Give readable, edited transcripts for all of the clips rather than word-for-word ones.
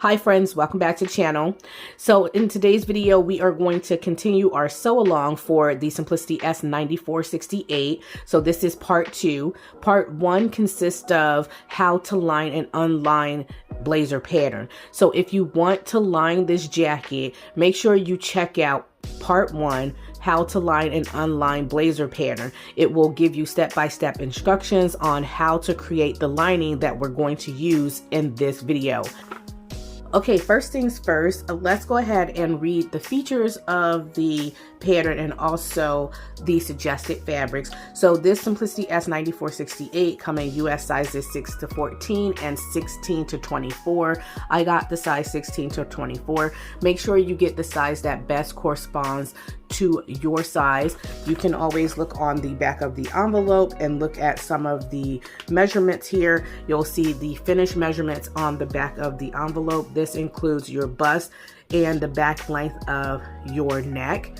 Hi friends, welcome back to the channel. So in today's video, we are going to continue our sew along for the Simplicity S9468. So this is part 2. Part 1 consists of how to line and unline blazer pattern. So if you want to line this jacket, make sure you check out part 1, how to line and unline blazer pattern. It will give you step-by-step instructions on how to create the lining that we're going to use in this video. Okay, first things first, let's go ahead and read the features of the pattern and also the suggested fabrics. So this Simplicity S9468 come in US sizes 6 to 14 and 16 to 24. I got the size 16 to 24. Make sure you get the size that best corresponds to your size. You can always look on the back of the envelope and look at some of the measurements here. You'll see the finished measurements on the back of the envelope. This includes your bust and the back length of your neck.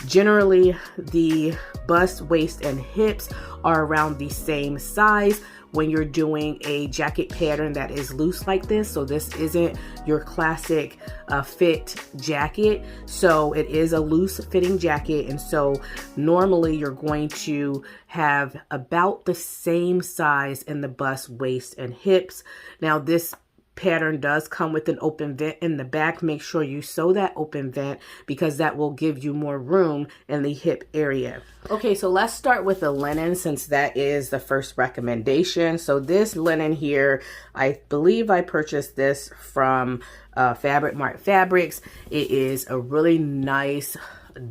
Generally, the bust, waist, and hips are around the same size when you're doing a jacket pattern that is loose like this. So this isn't your classic fit jacket. So it is a loose fitting jacket. And so normally you're going to have about the same size in the bust, waist, and hips. Now this pattern does come with an open vent in the back. Make sure you sew that open vent because that will give you more room in the hip area. Okay, so let's start with the linen since that is the first recommendation. So this linen here, I believe I purchased this from Fabric Mart Fabrics. It is a really nice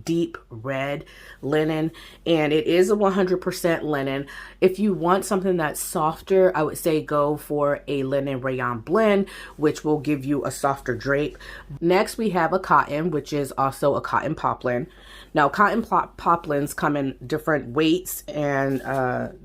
deep red linen, and it is a 100% linen. If you want something that's softer, I would say go for a linen rayon blend, which will give you a softer drape. Next, we have a cotton, which is also a cotton poplin. Now, cotton poplins come in different weights and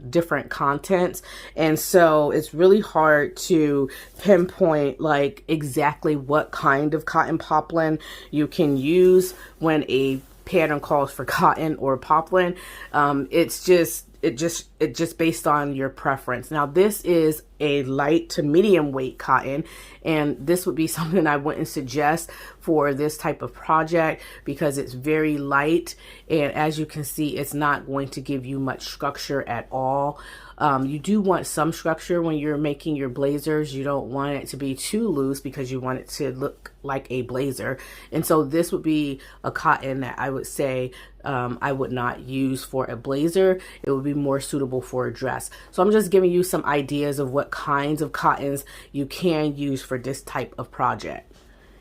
different contents, and so it's really hard to pinpoint like exactly what kind of cotton poplin you can use when a pattern calls for cotton or poplin. It's just based on your preference. Now this is a light to medium weight cotton, and this would be something I wouldn't suggest for this type of project because it's very light, and as you can see, it's not going to give you much structure at all. You do want some structure when you're making your blazers. You don't want it to be too loose because you want it to look like a blazer. And so this would be a cotton that I would say I would not use for a blazer. It would be more suitable for a dress. So I'm just giving you some ideas of what kinds of cottons you can use for this type of project.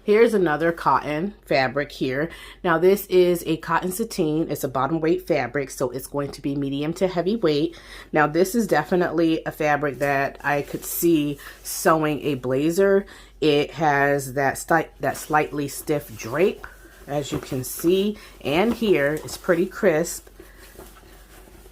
Here's another cotton fabric here. Now this is a cotton sateen. It's a bottom weight fabric, so it's going to be medium to heavy weight. Now this is definitely a fabric that I could see sewing a blazer. It has that slightly stiff drape, as you can see, and here it's pretty crisp.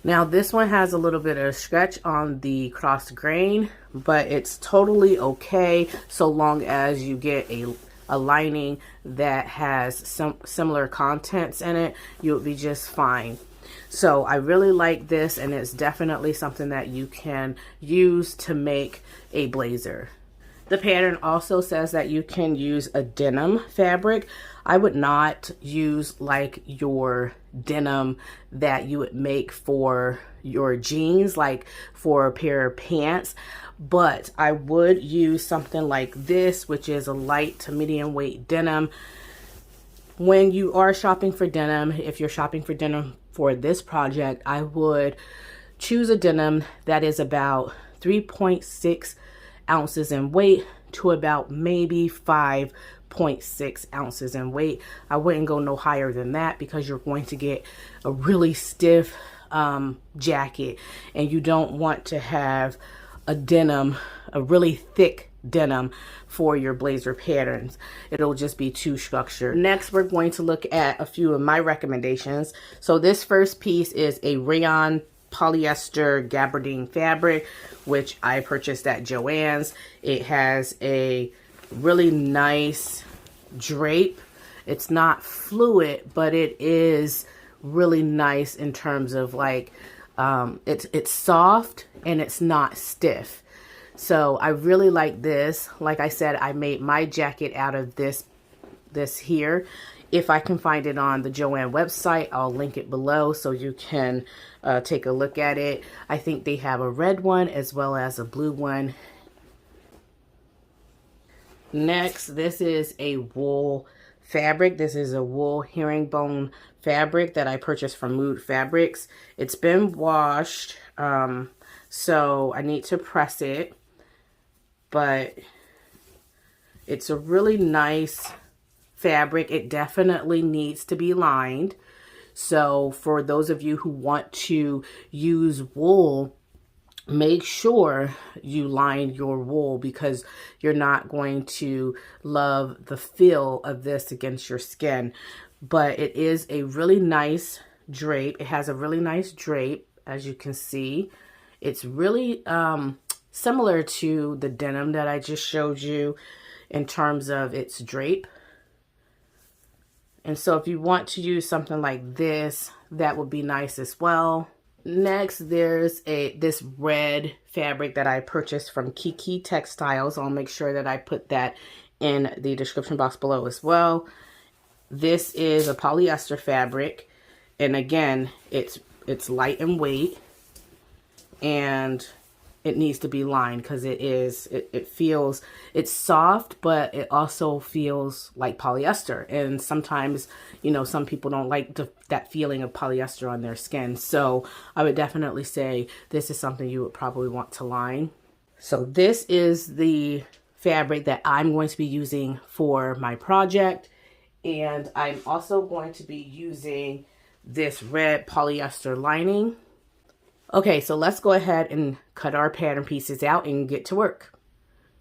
Now this one has a little bit of stretch on the cross grain, but it's totally okay so long as you get a lining that has some similar contents in it. You'll be just fine. So I really like this, and it's definitely something that you can use to make a blazer. The pattern also says that you can use a denim fabric. I would not use like your denim that you would make for your jeans, like for a pair of pants, but I would use something like this, which is a light to medium weight denim. When you are shopping for denim, if you're shopping for denim for this project, I would choose a denim that is about 3.6 ounces in weight to about maybe 5.6 ounces in weight. I wouldn't go no higher than that because you're going to get a really stiff jacket, and you don't want to have a denim, a really thick denim for your blazer patterns. It'll just be too structured. Next, we're going to look at a few of my recommendations. So this first piece is a rayon polyester gabardine fabric, which I purchased at Joann's. It has a really nice drape. It's not fluid, but it is really nice in terms of like it's soft and it's not stiff. So I really like this. Like I said, I made my jacket out of this here. If I can find it on the Joann website, I'll link it below so you can take a look at it. I think they have a red one as well as a blue one. Next, this is a wool fabric. This is a wool herringbone fabric that I purchased from Mood Fabrics. It's been washed, so I need to press it, but it's a really nice fabric. It definitely needs to be lined. So for those of you who want to use wool, make sure you line your wool, because you're not going to love the feel of this against your skin. But it is a really nice drape. It has a really nice drape, as you can see. It's really similar to the denim that I just showed you in terms of its drape. And so if you want to use something like this, that would be nice as well. Next, there's this red fabric that I purchased from Kiki Textiles. I'll make sure that I put that in the description box below as well. This is a polyester fabric, and again, it's light in weight, and it needs to be lined because it feels, it's soft, but it also feels like polyester. And sometimes, you know, some people don't like that feeling of polyester on their skin. So I would definitely say this is something you would probably want to line. So this is the fabric that I'm going to be using for my project. And I'm also going to be using this red polyester lining. Okay, so let's go ahead and cut our pattern pieces out and get to work.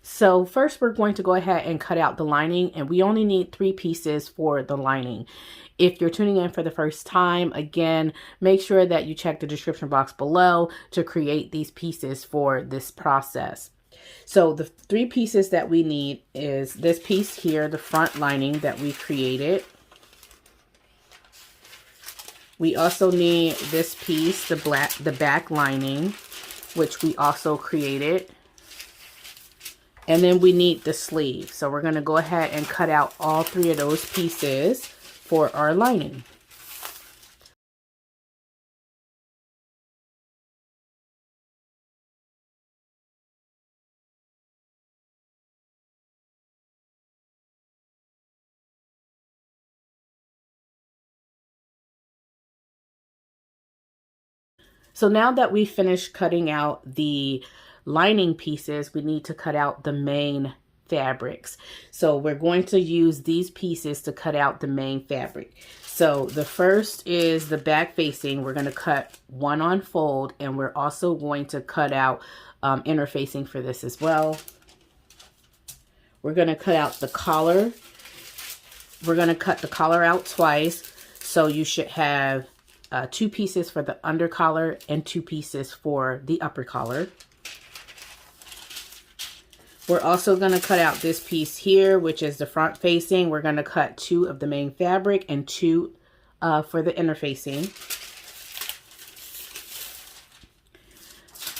So first we're going to go ahead and cut out the lining, and we only need 3 pieces for the lining. If you're tuning in for the first time, again, make sure that you check the description box below to create these pieces for this process. So the 3 pieces that we need is this piece here, the front lining that we created. We also need this piece, the back lining, which we also created. And then we need the sleeve. So we're going to go ahead and cut out all 3 of those pieces for our lining. So now that we finished cutting out the lining pieces, we need to cut out the main fabrics. So we're going to use these pieces to cut out the main fabric. So the first is the back facing. We're going to cut 1 on fold, and we're also going to cut out interfacing for this as well. We're going to cut out the collar. We're going to cut the collar out twice. So you should have 2 pieces for the under collar and 2 pieces for the upper collar. We're also going to cut out this piece here, which is the front facing. We're going to cut 2 of the main fabric and 2 for the interfacing.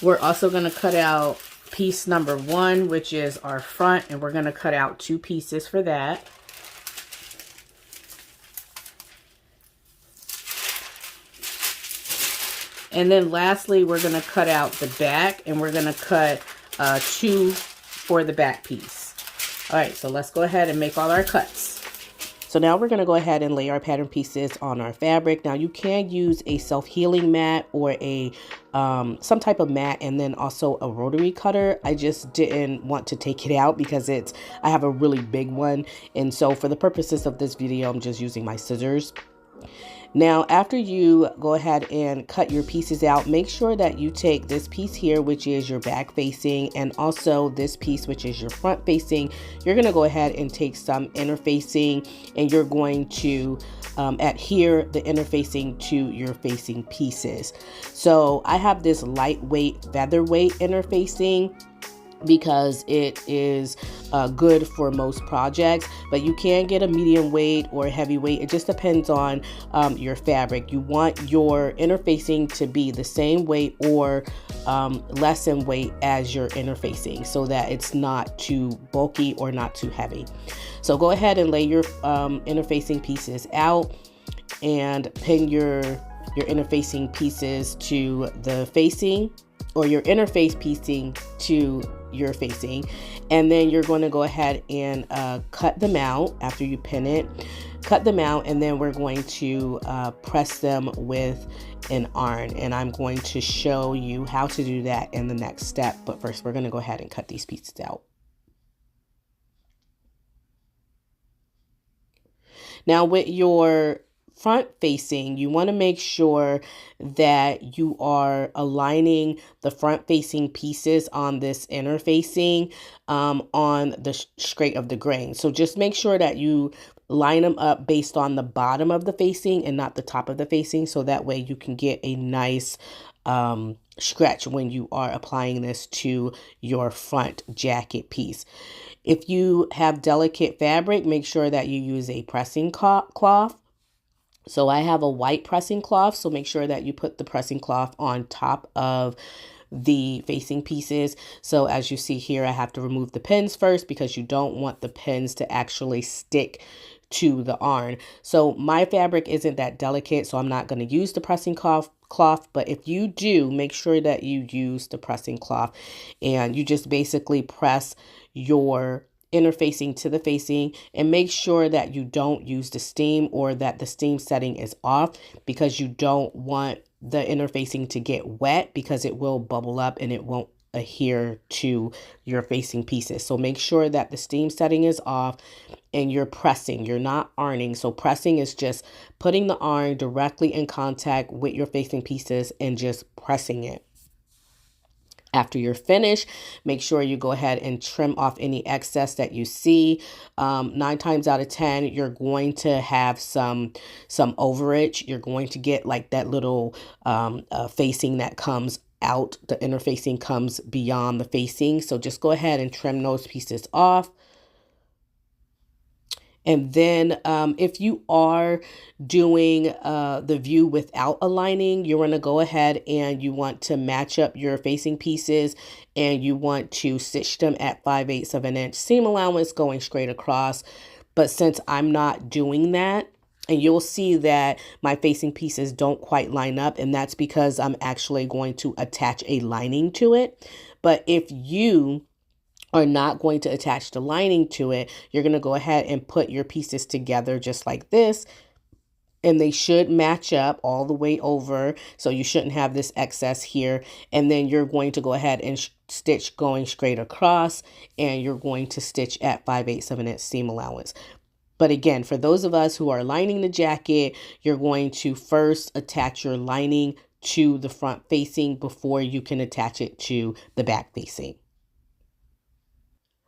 We're also going to cut out piece number 1, which is our front, and we're going to cut out 2 pieces for that. And then lastly, we're going to cut out the back, and we're going to cut 2 for the back piece. All right, so let's go ahead and make all our cuts. So now we're going to go ahead and lay our pattern pieces on our fabric. Now you can use a self-healing mat or a some type of mat, and then also a rotary cutter. I just didn't want to take it out because I have a really big one, and so for the purposes of this video, I'm just using my scissors. Now, after you go ahead and cut your pieces out, make sure that you take this piece here, which is your back facing, and also this piece, which is your front facing. You're going to go ahead and take some interfacing, and you're going to adhere the interfacing to your facing pieces. So I have this lightweight featherweight interfacing. because it is good for most projects, but you can get a medium weight or heavy weight. It just depends on your fabric. You want your interfacing to be the same weight or less in weight as your interfacing, so that it's not too bulky or not too heavy. So go ahead and lay your interfacing pieces out and pin your interfacing pieces to the facing, or your interface piecing to your facing, and then you're going to go ahead and cut them out after you pin it. Cut them out, and then we're going to press them with an iron, and I'm going to show you how to do that in the next step. But first, we're going to go ahead and cut these pieces out. Now with your front facing, you want to make sure that you are aligning the front facing pieces on this inner facing on the straight of the grain. So just make sure that you line them up based on the bottom of the facing and not the top of the facing, so that way you can get a nice stretch when you are applying this to your front jacket piece. If you have delicate fabric, make sure that you use a pressing cloth. So I have a white pressing cloth, so make sure that you put the pressing cloth on top of the facing pieces. So as you see here, I have to remove the pins first because you don't want the pins to actually stick to the yarn. So my fabric isn't that delicate, so I'm not going to use the pressing cloth, but if you do, make sure that you use the pressing cloth, and you just basically press your interfacing to the facing, and make sure that you don't use the steam, or that the steam setting is off, because you don't want the interfacing to get wet, because it will bubble up and it won't adhere to your facing pieces. So make sure that the steam setting is off and you're pressing, you're not ironing. So pressing is just putting the iron directly in contact with your facing pieces and just pressing it. After you're finished, make sure you go ahead and trim off any excess that you see. 9 times out of 10, you're going to have some overage. You're going to get like that little facing that comes out. The interfacing comes beyond the facing. So just go ahead and trim those pieces off. And then if you are doing the view without aligning, you're going to go ahead and you want to match up your facing pieces, and you want to stitch them at 5/8 of an inch seam allowance going straight across. But since I'm not doing that, and you'll see that my facing pieces don't quite line up, and that's because I'm actually going to attach a lining to it. But if you are not going to attach the lining to it, you're going to go ahead and put your pieces together just like this, and they should match up all the way over, so you shouldn't have this excess here. And then you're going to go ahead and stitch going straight across, and you're going to stitch at 5/8 of an inch seam allowance. But again, for those of us who are lining the jacket, you're going to first attach your lining to the front facing before you can attach it to the back facing.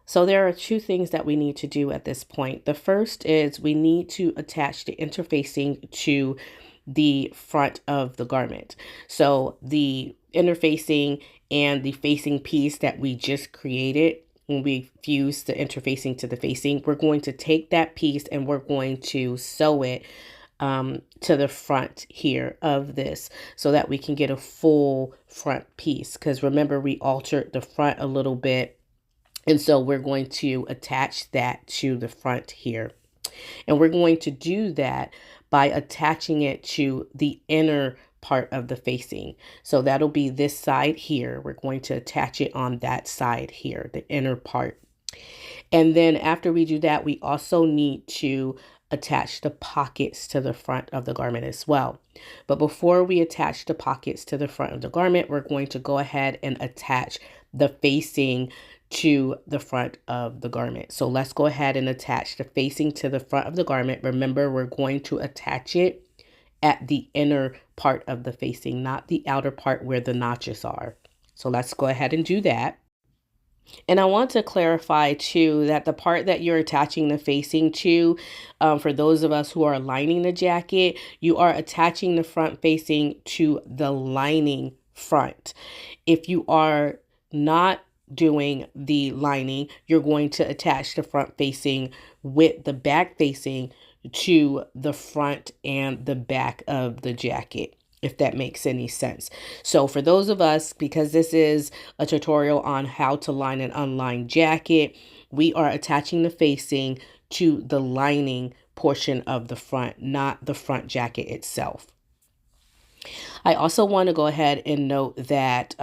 So there are 2 things that we need to do at this point. The first is we need to attach the interfacing to the front of the garment. So the interfacing and the facing piece that we just created, when we fuse the interfacing to the facing, we're going to take that piece and we're going to sew it to the front here of this, so that we can get a full front piece. Because remember, we altered the front a little bit, and so we're going to attach that to the front here. And we're going to do that by attaching it to the inner part of the facing. So that'll be this side here. We're going to attach it on that side here, the inner part. And then after we do that, we also need to attach the pockets to the front of the garment as well. But before we attach the pockets to the front of the garment, we're going to go ahead and attach the facing to the front of the garment. So let's go ahead and attach the facing to the front of the garment. Remember, we're going to attach it at the inner part of the facing, not the outer part where the notches are. So let's go ahead and do that. And I want to clarify too that the part that you're attaching the facing to, for those of us who are lining the jacket, you are attaching the front facing to the lining front. If you are not doing the lining, you're going to attach the front facing with the back facing to the front and the back of the jacket, if that makes any sense. So for those of us, because this is a tutorial on how to line an unlined jacket, we are attaching the facing to the lining portion of the front, not the front jacket itself. I also want to go ahead and note that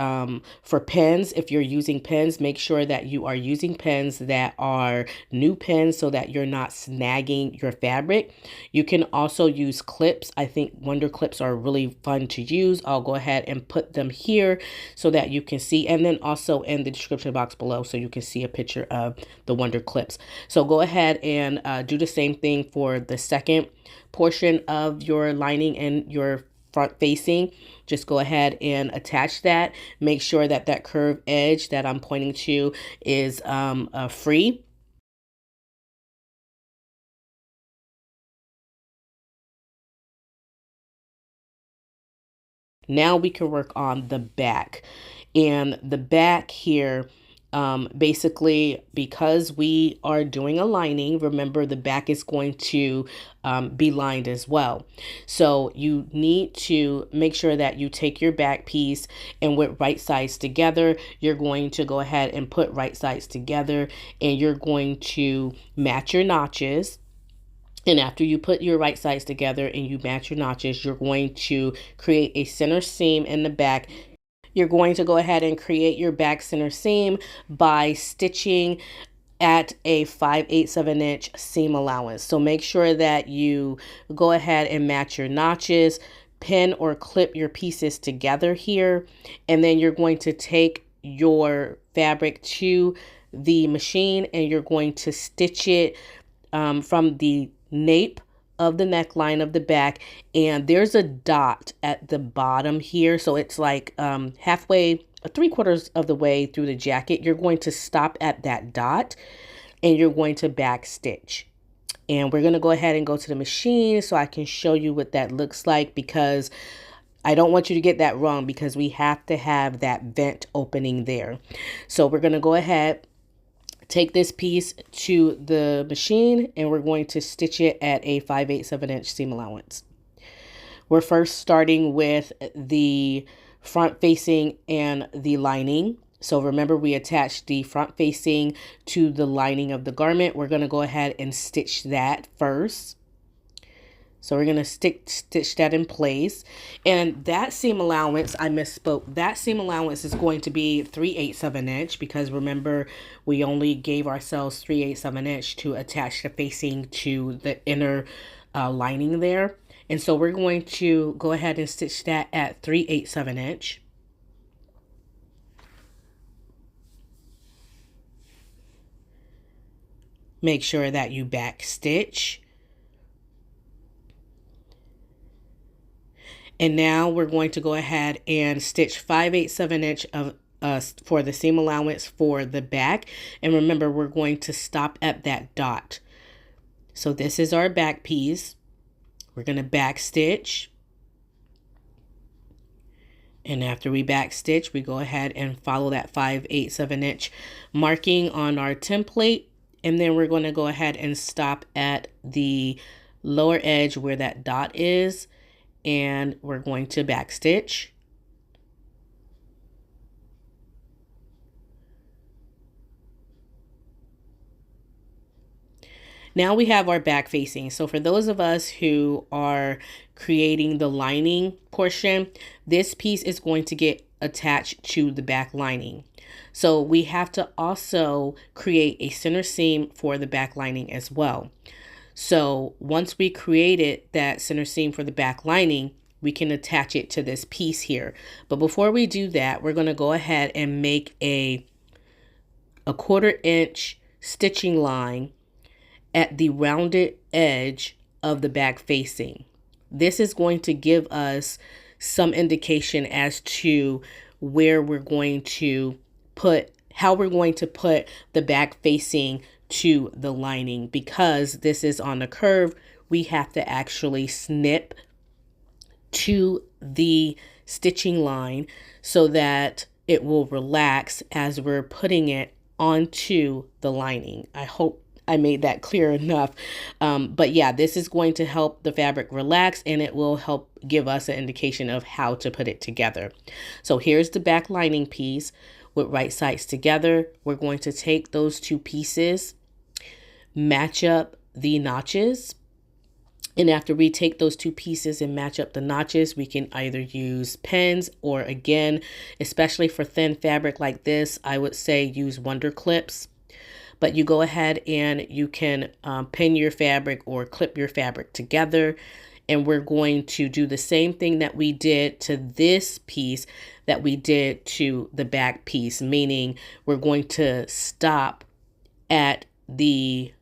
for pins, if you're using pins, make sure that you are using pins that are new pins so that you're not snagging your fabric. You can also use clips. I think Wonder clips are really fun to use. I'll go ahead and put them here so that you can see, and then also in the description box below so you can see a picture of the Wonder clips. So go ahead and do the same thing for the second portion of your lining and your front facing. Just go ahead and attach that. Make sure that that curved edge that I'm pointing to is free. Now we can work on the back. And the back here, basically, because we are doing a lining, remember the back is going to be lined as well. So you need to make sure that you take your back piece and with right sides together, you're going to go ahead and put right sides together and you're going to match your notches. And after you put your right sides together and you match your notches, you're going to create a center seam in the back. You're going to go ahead and create your back center seam by stitching at a 5/8 inch seam allowance. So make sure that you go ahead and match your notches, pin or clip your pieces together here, and then you're going to take your fabric to the machine and you're going to stitch it from the nape of the neckline of the back, and there's a dot at the bottom here, so it's like halfway, 3/4 of the way through the jacket. You're going to stop at that dot and you're going to back stitch. And we're going to go ahead and go to the machine so I can show you what that looks like, because I don't want you to get that wrong, because we have to have that vent opening there. So we're going to go ahead, take this piece to the machine, and we're going to stitch it at a 5/8 inch seam allowance. We're first starting with the front facing and the lining. So remember, we attached the front facing to the lining of the garment. We're going to go ahead and stitch that first. So we're going to stitch that in place. And that seam allowance, I misspoke. That seam allowance is going to be 3/8 inch, because remember, we only gave ourselves 3/8 inch to attach the facing to the inner lining there. And so we're going to go ahead and stitch that at 3/8 inch. Make sure that you back stitch. And now we're going to go ahead and stitch 5/8 inch of for the seam allowance for the back. And remember, we're going to stop at that dot. So this is our back piece. We're going to back stitch. And after we back stitch, we go ahead and follow that 5/8 inch marking on our template. And then we're going to go ahead and stop at the lower edge where that dot is. And we're going to back stitch. Now we have our back facing. So for those of us who are creating the lining portion, this piece is going to get attached to the back lining. So we have to also create a center seam for the back lining as well. So once we created that center seam for the back lining, we can attach it to this piece here. But before we do that, we're going to go ahead and make a 1/4 inch stitching line at the rounded edge of the back facing. This is going to give us some indication as to where we're going to put, how we're going to put the back facing to the lining. Because this is on the curve, we have to actually snip to the stitching line so that it will relax as we're putting it onto the lining. I hope I made that clear enough. But yeah, this is going to help the fabric relax, and it will help give us an indication of how to put it together. So here's the back lining piece with right sides together. We're going to take those two pieces, match up the notches. And after we take those two pieces and match up the notches, we can either use pins or, again, especially for thin fabric like this, I would say use Wonder Clips. But you go ahead and you can pin your fabric or clip your fabric together. And we're going to do the same thing that we did to this piece that we did to the back piece, meaning we're going to stop at the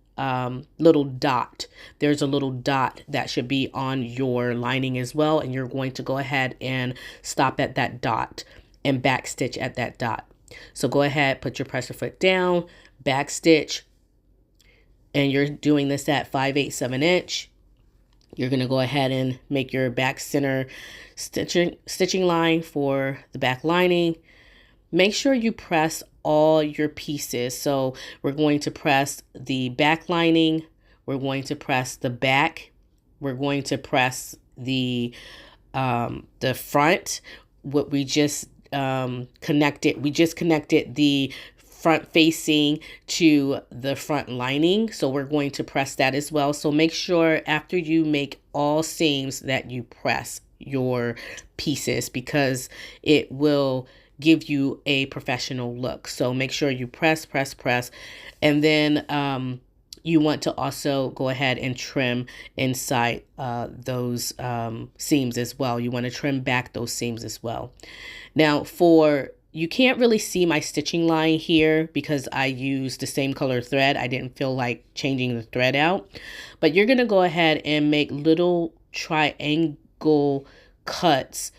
little dot. There's a little dot that should be on your lining as well, and you're going to go ahead and stop at that dot and back stitch at that dot. So go ahead, put your presser foot down, back stitch, and you're doing this at 5/8 of an inch. You're going to go ahead and make your back center stitching line for the back lining. Make sure you press all your pieces. So we're going to press the back lining, we're going to press the back, we're going to press the front. What we just connected the front facing to the front lining, so we're going to press that as well. So make sure after you make all seams that you press your pieces, because it will give you a professional look. So make sure you press, and then you want to also go ahead and trim inside those seams as well. You want to trim back those seams as well. Now you can't really see my stitching line here because I used the same color thread. I didn't feel like changing the thread out, but you're going to go ahead and make little triangle cuts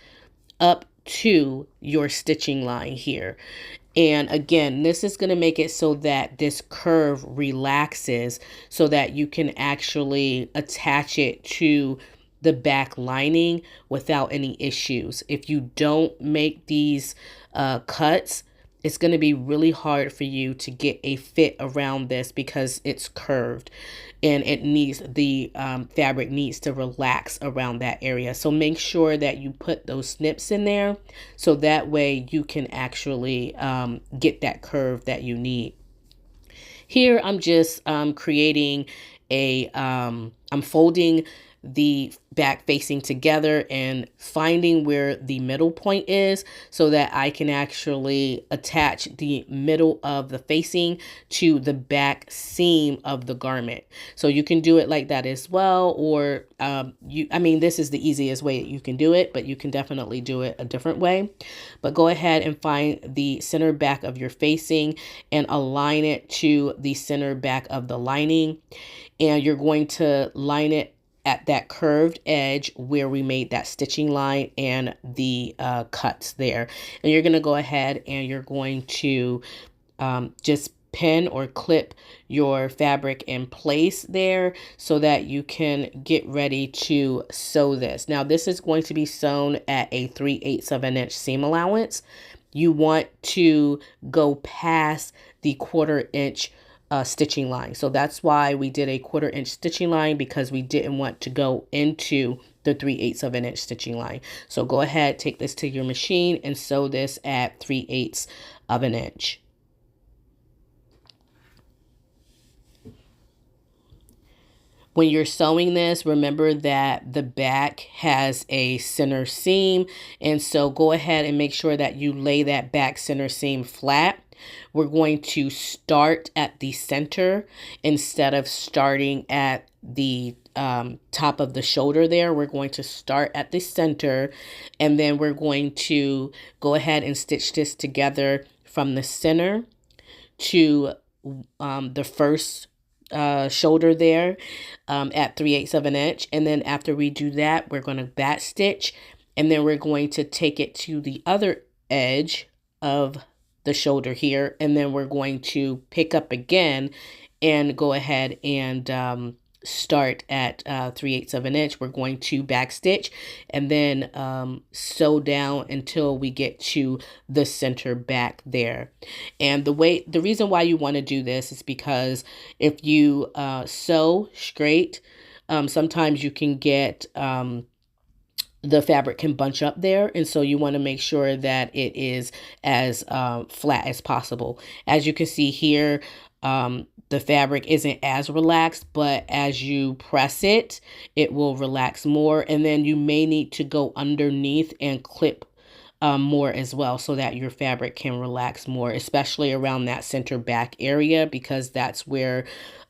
up to your stitching line here. And again, this is going to make it so that this curve relaxes so that you can actually attach it to the back lining without any issues. If you don't make these cuts, it's going to be really hard for you to get a fit around this because it's curved, and it needs the fabric needs to relax around that area. So make sure that you put those snips in there so that way you can actually get that curve that you need. Here I'm just creating I'm folding the back facing together and finding where the middle point is so that I can actually attach the middle of the facing to the back seam of the garment. So you can do it like that as well, or this is the easiest way that you can do it, but you can definitely do it a different way. But go ahead and find the center back of your facing and align it to the center back of the lining, and you're going to line it at that curved edge where we made that stitching line and the cuts there. And you're going to go ahead and you're going to just pin or clip your fabric in place there so that you can get ready to sew this. Now this is going to be sewn at a 3/8 of an inch seam allowance. You want to go past the 1/4 inch stitching line. So that's why we did a 1/4 inch stitching line, because we didn't want to go into the 3/8 of an inch stitching line. So go ahead, take this to your machine and sew this at 3/8 of an inch. When you're sewing this, remember that the back has a center seam, and so go ahead and make sure that you lay that back center seam flat. We're going to start at the center instead of starting at the top of the shoulder there. We're going to start at the center, and then we're going to go ahead and stitch this together from the center to the first shoulder there at 3/8 of an inch. And then after we do that, we're going to back stitch, and then we're going to take it to the other edge of the shoulder here, and then we're going to pick up again and go ahead and start at 3/8 of an inch. We're going to backstitch and then sew down until we get to the center back there. And the reason why you want to do this is because if you sew straight, sometimes you can get the fabric can bunch up there, and so you want to make sure that it is as flat as possible. As you can see here, the fabric isn't as relaxed, but as you press it, it will relax more, and then you may need to go underneath and clip more as well so that your fabric can relax more, especially around that center back area, because that's where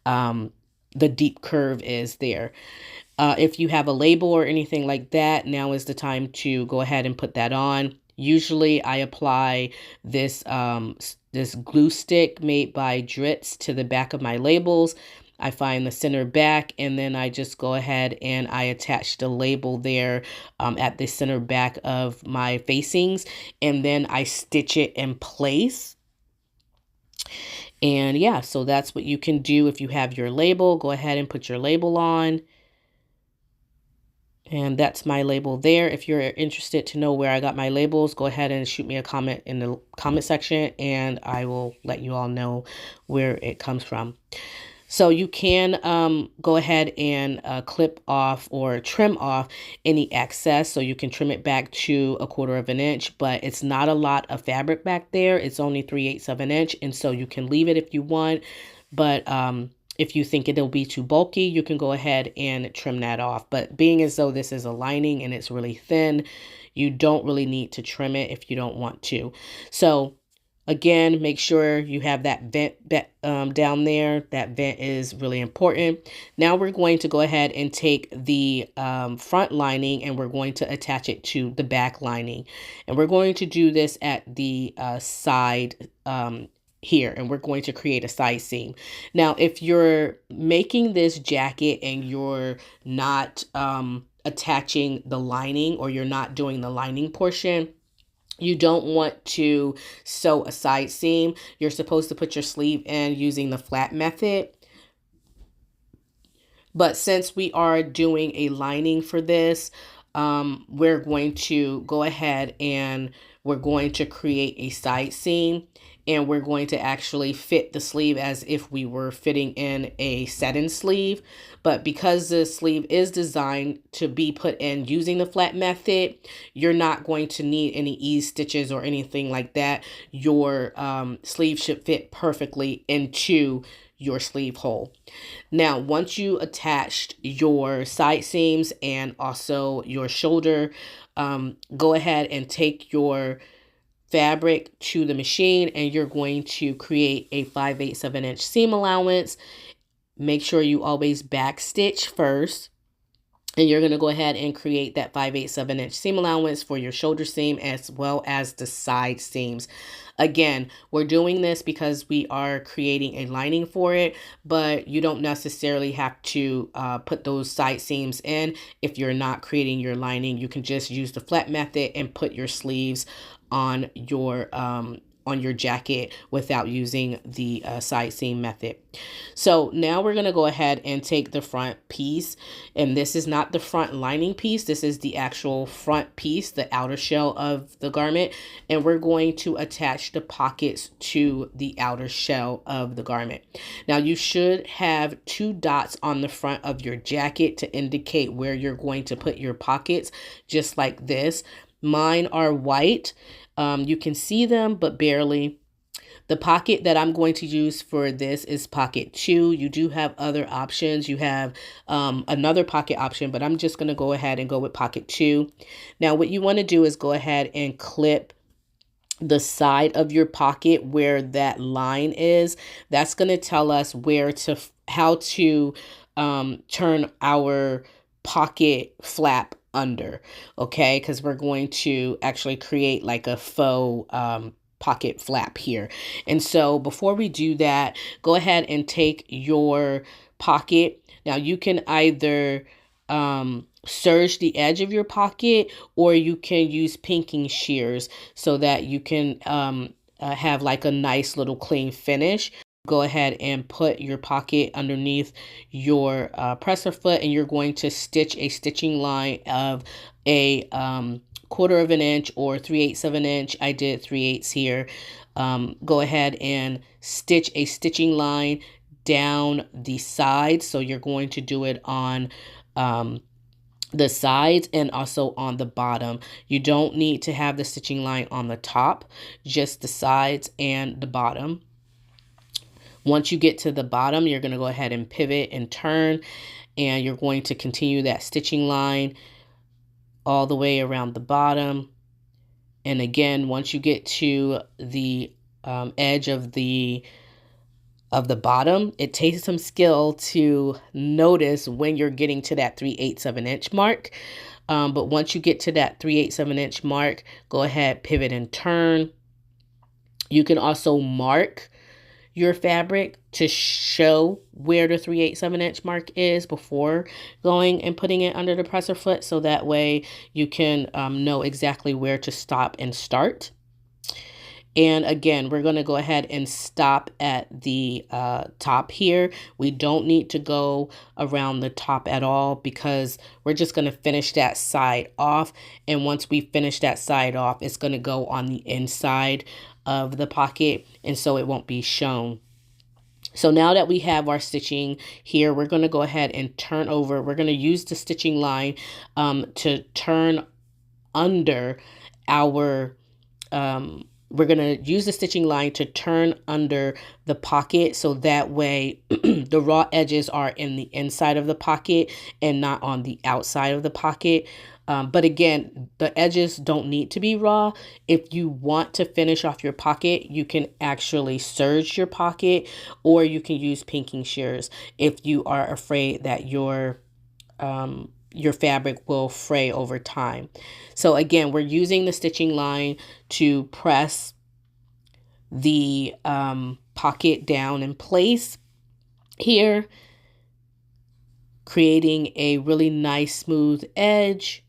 the deep curve is there. If you have a label or anything like that, now is the time to go ahead and put that on. Usually I apply this this glue stick made by Dritz to the back of my labels. I find the center back, and then I just go ahead and I attach the label there at the center back of my facings, and then I stitch it in place. And yeah, so that's what you can do if you have your label. Go ahead and put your label on. And that's my label there. If you're interested to know where I got my labels, go ahead and shoot me a comment in the comment section, and I will let you all know where it comes from. So you can go ahead and clip off or trim off any excess. So you can trim it back to 1/4 of an inch, but it's not a lot of fabric back there. It's only 3/8 of an inch. And so you can leave it if you want. But if you think it'll be too bulky, you can go ahead and trim that off. But being as though this is a lining and it's really thin, you don't really need to trim it if you don't want to. So again, make sure you have that vent down there. That vent is really important. Now we're going to go ahead and take the front lining and we're going to attach it to the back lining. And we're going to do this at the side here, and we're going to create a side seam. Now, if you're making this jacket and you're not attaching the lining, or you're not doing the lining portion, you don't want to sew a side seam. You're supposed to put your sleeve in using the flat method. But since we are doing a lining for this, we're going to go ahead and we're going to create a side seam, and we're going to actually fit the sleeve as if we were fitting in a set-in sleeve. But because the sleeve is designed to be put in using the flat method, you're not going to need any ease stitches or anything like that. Your sleeve should fit perfectly into your sleeve hole. Now, once you attached your side seams and also your shoulder, go ahead and take your fabric to the machine, and you're going to create a 5/8 of an inch seam allowance. Make sure you always back stitch first, and you're going to go ahead and create that 5/8 of an inch seam allowance for your shoulder seam as well as the side seams. Again, we're doing this because we are creating a lining for it, but you don't necessarily have to put those side seams in if you're not creating your lining. You can just use the flat method and put your sleeves on your jacket without using the side seam method. So now we're going to go ahead and take the front piece, and this is not the front lining piece, this is the actual front piece, the outer shell of the garment, and we're going to attach the pockets to the outer shell of the garment. Now you should have 2 dots on the front of your jacket to indicate where you're going to put your pockets, just like this. Mine are white. You can see them, but barely. The pocket that I'm going to use for this is pocket 2. You do have other options. You have another pocket option, but I'm just going to go ahead and go with pocket 2. Now, what you want to do is go ahead and clip the side of your pocket where that line is. That's going to tell us how to turn our pocket flap under, okay, because we're going to actually create like a faux pocket flap here. And so before we do that, go ahead and take your pocket. Now you can either serge the edge of your pocket, or you can use pinking shears so that you can have like a nice little clean finish. go ahead and put your pocket underneath your presser foot, and you're going to stitch a stitching line of a 1/4 of an inch or 3/8 of an inch. I did 3/8 here. Go ahead and stitch a stitching line down the sides. So you're going to do it on the sides and also on the bottom. You don't need to have the stitching line on the top, just the sides and the bottom. Once you get to the bottom, you're going to go ahead and pivot and turn, and you're going to continue that stitching line all the way around the bottom. And again, once you get to the edge of the bottom, it takes some skill to notice when you're getting to that 3/8 of an inch mark. But once you get to that 3/8 of an inch mark, go ahead, pivot and turn. You can also mark your fabric to show where the 3/8 of an inch mark is before going and putting it under the presser foot. So that way you can know exactly where to stop and start. And again, we're going to go ahead and stop at the top here. We don't need to go around the top at all because we're just going to finish that side off. And once we finish that side off, it's going to go on the inside of the pocket, and so it won't be shown. So now that we have our stitching here, we're going to go ahead and turn over. We're going to use the stitching line to turn under our we're going to use the stitching line to turn under the pocket, so that way the raw edges are in the inside of the pocket and not on the outside of the pocket. But again, the edges don't need to be raw. If you want to finish off your pocket, you can actually serge your pocket, or you can use pinking shears if you are afraid that your fabric will fray over time. So again, we're using the stitching line to press the pocket down in place here, creating a really nice smooth edge.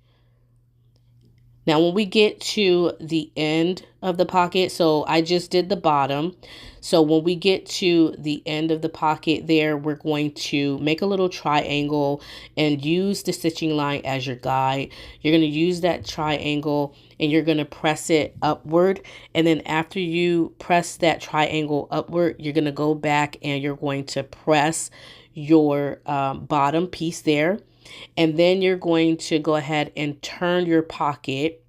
Now, when we get to the end of the pocket, so I just did the bottom. So when we get to the end of the pocket there, we're going to make a little triangle and use the stitching line as your guide. You're going to use that triangle and you're going to press it upward. And then after you press that triangle upward, you're going to go back and you're going to press your bottom piece there. And then you're going to go ahead and turn your pocket,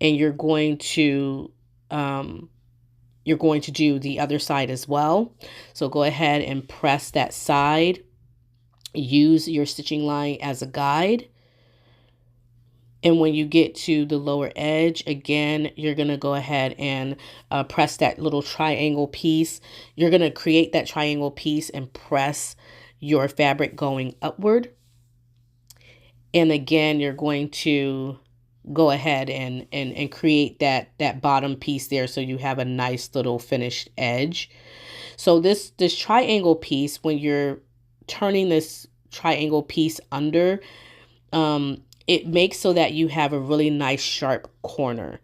and you're going to do the other side as well. So go ahead and press that side. Use your stitching line as a guide. And when you get to the lower edge, again, you're going to go ahead and press that little triangle piece. You're going to create that triangle piece and press your fabric going upward. And again, you're going to go ahead and create that bottom piece there, so you have a nice little finished edge. So this triangle piece, when you're turning this triangle piece under, it makes so that you have a really nice sharp corner.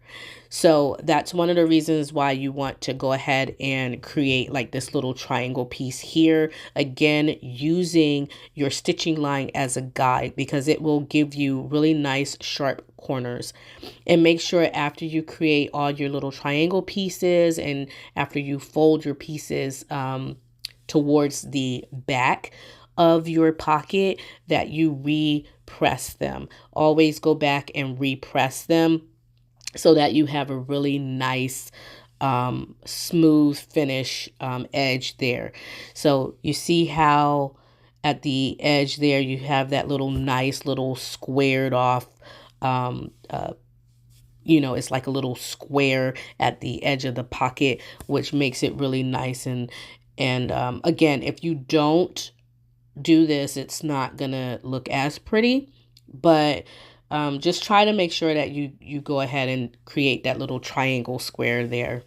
So that's one of the reasons why you want to go ahead and create like this little triangle piece here. Again, using your stitching line as a guide, because it will give you really nice sharp corners. And make sure after you create all your little triangle pieces and after you fold your pieces towards the back of your pocket, that you repress them. Always go back and repress them so that you have a really nice smooth finish edge there. So you see how at the edge there you have that little nice little squared off, you know, it's like a little square at the edge of the pocket, which makes it really nice. And again, if you don't do this, it's not gonna look as pretty, but just try to make sure that you go ahead and create that little triangle square there.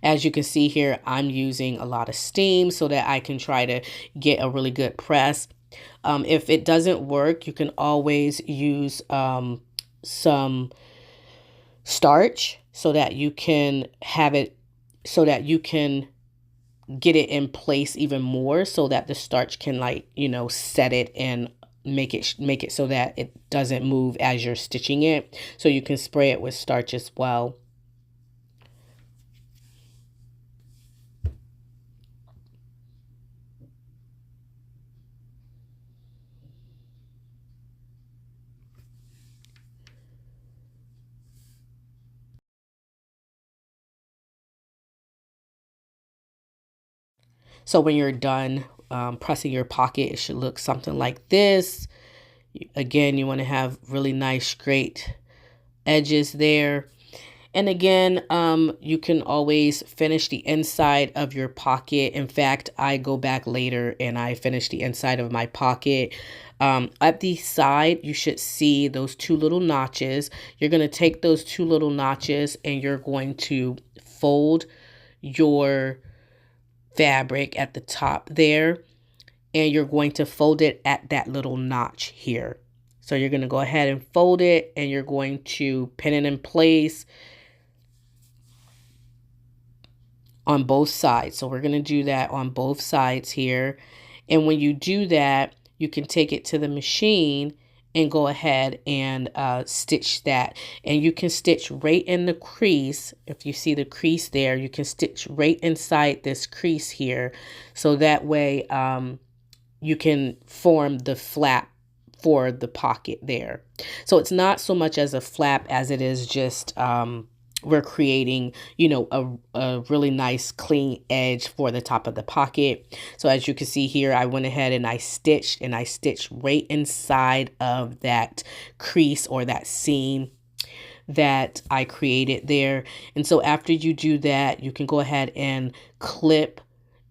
As you can see here, I'm using a lot of steam so that I can try to get a really good press. If it doesn't work, you can always use some starch so that you can have it so that you can get it in place even more, so that the starch can, like, you know, set it and make it so that it doesn't move as you're stitching it. So you can spray it with starch as well. So when you're done pressing your pocket, it should look something like this. Again, you want to have really nice straight edges there. And again, you can always finish the inside of your pocket. In fact, I go back later and I finish the inside of my pocket. At the side, you should see those two little notches. You're going to take those two little notches and you're going to fold your fabric at the top there, and you're going to fold it at that little notch here. So you're going to go ahead and fold it, and you're going to pin it in place on both sides. So we're going to do that on both sides here. And when you do that, you can take it to the machine and go ahead and stitch that. And you can stitch right in the crease. If you see the crease there, you can stitch right inside this crease here. So that way you can form the flap for the pocket there. So it's not so much as a flap as it is just we're creating, you know, a really nice clean edge for the top of the pocket. So as you can see here, I went ahead and I stitched right inside of that crease or that seam that I created there. And so after you do that, you can go ahead and clip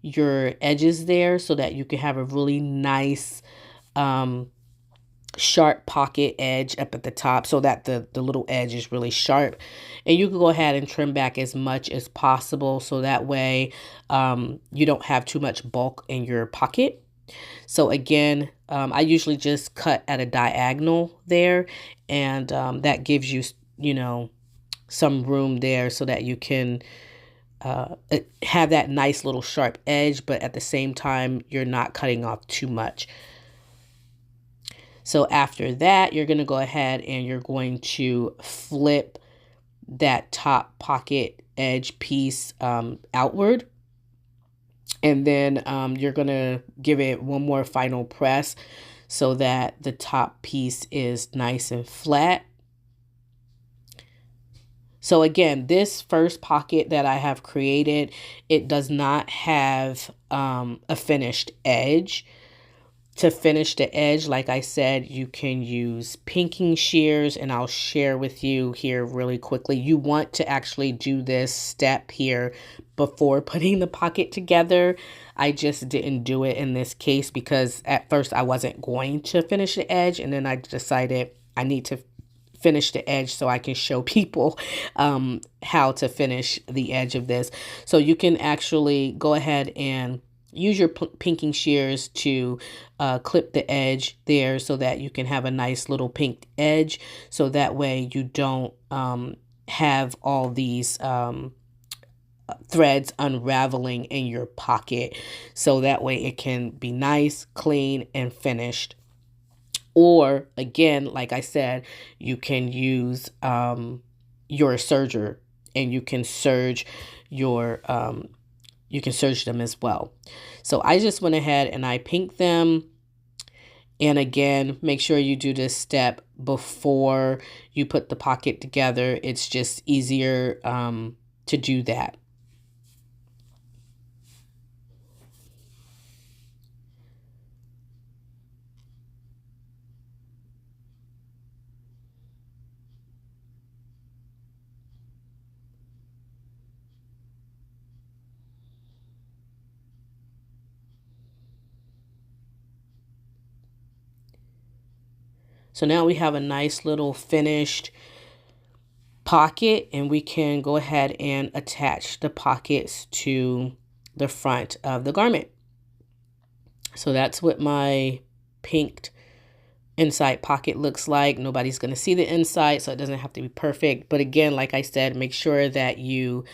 your edges there so that you can have a really nice sharp pocket edge up at the top, so that the little edge is really sharp. And you can go ahead and trim back as much as possible, so that way you don't have too much bulk in your pocket. So again, I usually just cut at a diagonal there, and that gives you, you know, some room there so that you can have that nice little sharp edge, but at the same time you're not cutting off too much. So after that, you're going to go ahead and you're going to flip that top pocket edge piece outward. And then you're going to give it one more final press so that the top piece is nice and flat. So again, this first pocket that I have created, it does not have a finished edge. To finish the edge, like I said, you can use pinking shears, and I'll share with you here really quickly. You want to actually do this step here before putting the pocket together. I just didn't do it in this case because at first I wasn't going to finish the edge, and then I decided I need to finish the edge so I can show people how to finish the edge of this. So you can actually go ahead and use your pinking shears to clip the edge there so that you can have a nice little pinked edge. So that way you don't have all these threads unraveling in your pocket. So that way it can be nice, clean, and finished. Or again, like I said, you can use your serger, and you can serge your you can serge them as well. So I just went ahead and I pinked them. And again, make sure you do this step before you put the pocket together. It's just easier to do that. So now we have a nice little finished pocket, and we can go ahead and attach the pockets to the front of the garment. So that's what my pinked inside pocket looks like. Nobody's going to see the inside, so it doesn't have to be perfect. But again, like I said, make sure that you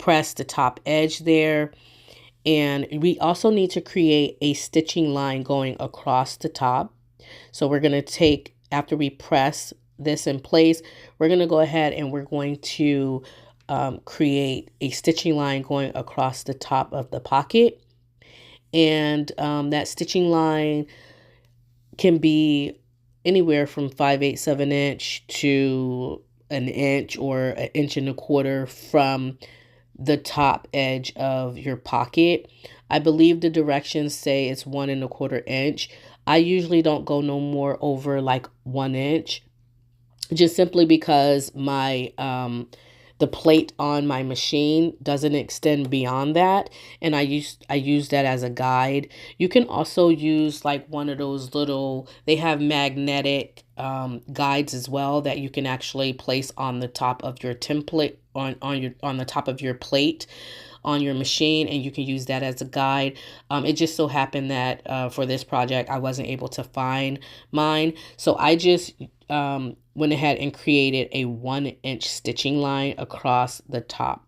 press the top edge there. And we also need to create a stitching line going across the top. So we're going to take, after we press this in place, we're going to go ahead and we're going to create a stitching line going across the top of the pocket. And that stitching line can be anywhere from 5/8 inch to an inch or an inch and a quarter from the top edge of your pocket. I believe the directions say it's 1 1/4 inch. I usually don't go no more over like 1 inch, just simply because my the plate on my machine doesn't extend beyond that, and I use that as a guide. You can also use like one of those little, they have magnetic guides as well that you can actually place on the top of your template, on the top of your plate on your machine, and you can use that as a guide. It just so happened that for this project I wasn't able to find mine, so I just went ahead and created a 1 inch stitching line across the top.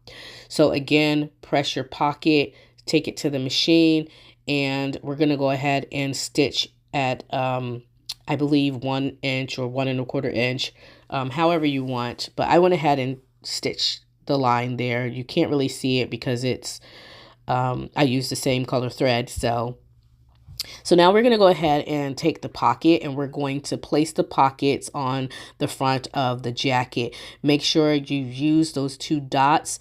So again, press your pocket, take it to the machine, and we're going to go ahead and stitch at I believe 1 inch or 1 1/4 inch, however you want. But I went ahead and stitched the line there. You can't really see it because it's I used the same color thread. So now we're going to go ahead and take the pocket, and we're going to place the pockets on the front of the jacket. Make sure you use those 2 dots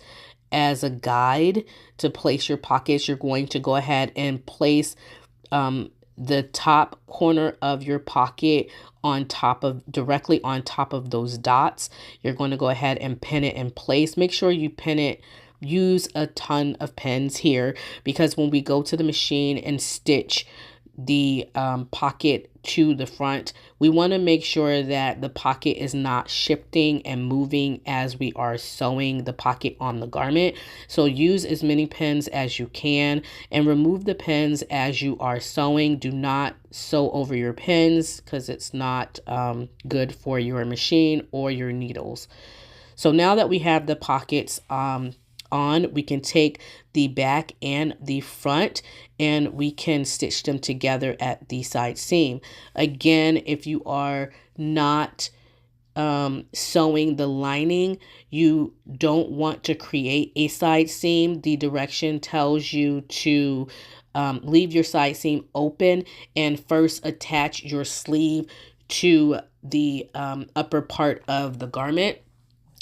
as a guide to place your pockets. You're going to go ahead and place the top corner of your pocket on top of, directly on top of those dots. You're going to go ahead and pin it in place. Make sure you pin it. Use a ton of pins here, because when we go to the machine and stitch the pocket to the front, we want to make sure that the pocket is not shifting and moving as we are sewing the pocket on the garment. So use as many pins as you can, and remove the pins as you are sewing. Do not sew over your pins, because it's not good for your machine or your needles. So now that we have the pockets on, we can take the back and the front, and we can stitch them together at the side seam. Again, if you are not sewing the lining, you don't want to create a side seam. The direction tells you to leave your side seam open and first attach your sleeve to the upper part of the garment.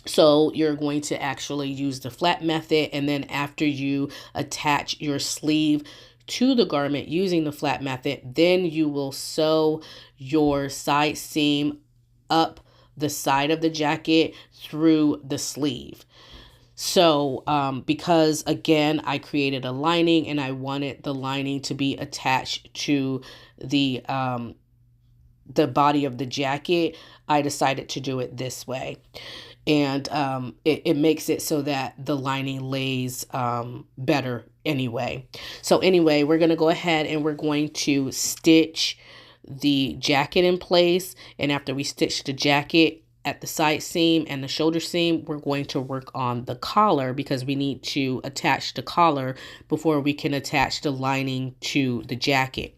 So you're going to actually use the flat method, and then after you attach your sleeve to the garment using the flat method, then you will sew your side seam up the side of the jacket through the sleeve. So because again, I created a lining and I wanted the lining to be attached to the body of the jacket, I decided to do it this way. And it makes it so that the lining lays better anyway. So anyway, we're going to go ahead and we're going to stitch the jacket in place. And after we stitch the jacket at the side seam and the shoulder seam, we're going to work on the collar, because we need to attach the collar before we can attach the lining to the jacket.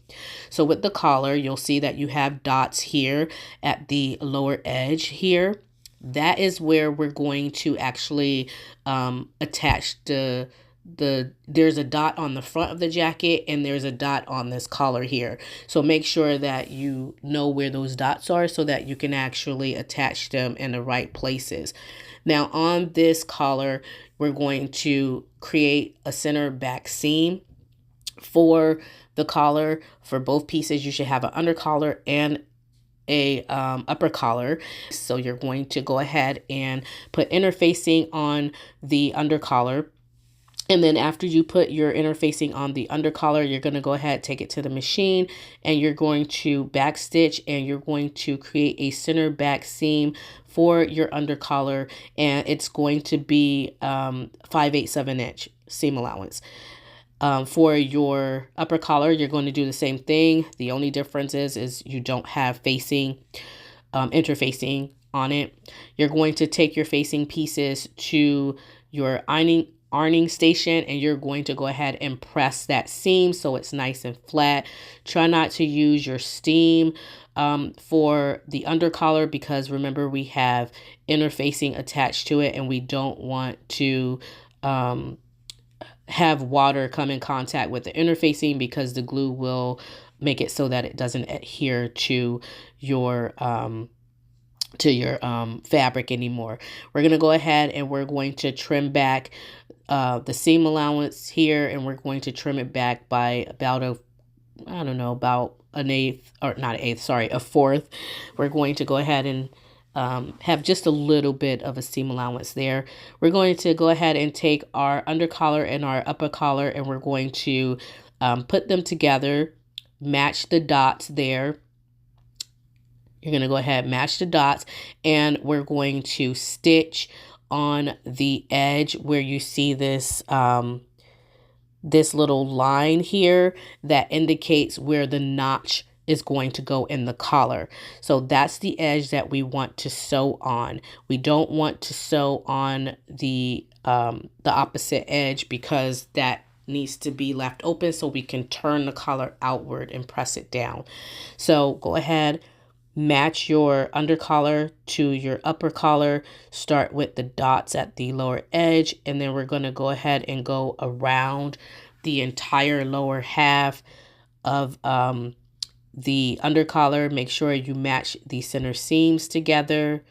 So with the collar, you'll see that you have dots here at the lower edge here. That is where we're going to actually attach there's a dot on the front of the jacket, and there's a dot on this collar here. So make sure that you know where those dots are so that you can actually attach them in the right places. Now on this collar, we're going to create a center back seam for the collar. For both pieces, you should have an under collar and a upper collar. So you're going to go ahead and put interfacing on the under collar. And then after you put your interfacing on the under collar, you're going to go ahead, take it to the machine, and you're going to back stitch, and you're going to create a center back seam for your under collar, and it's going to be 5/8 inch seam allowance. For your upper collar, you're going to do the same thing. The only difference is you don't have facing, interfacing on it. You're going to take your facing pieces to your ironing station, and you're going to go ahead and press that seam so it's nice and flat. Try not to use your steam for the undercollar, because remember, we have interfacing attached to it, and we don't want to have water come in contact with the interfacing, because the glue will make it so that it doesn't adhere to your fabric anymore. We're going to go ahead and we're going to trim back the seam allowance here, and we're going to trim it back by about about an eighth, or not an eighth, sorry, a fourth. We're going to go ahead and have just a little bit of a seam allowance there. We're going to go ahead and take our under collar and our upper collar, and we're going to put them together, match the dots there. You're going to go ahead and match the dots, and we're going to stitch on the edge where you see this this little line here that indicates where the notch is going to go in the collar. So that's the edge that we want to sew on. We don't want to sew on the opposite edge, because that needs to be left open so we can turn the collar outward and press it down. So go ahead, match your under collar to your upper collar. Start with the dots at the lower edge, and then we're going to go ahead and go around the entire lower half of the under collar. Make sure you match the center seams together.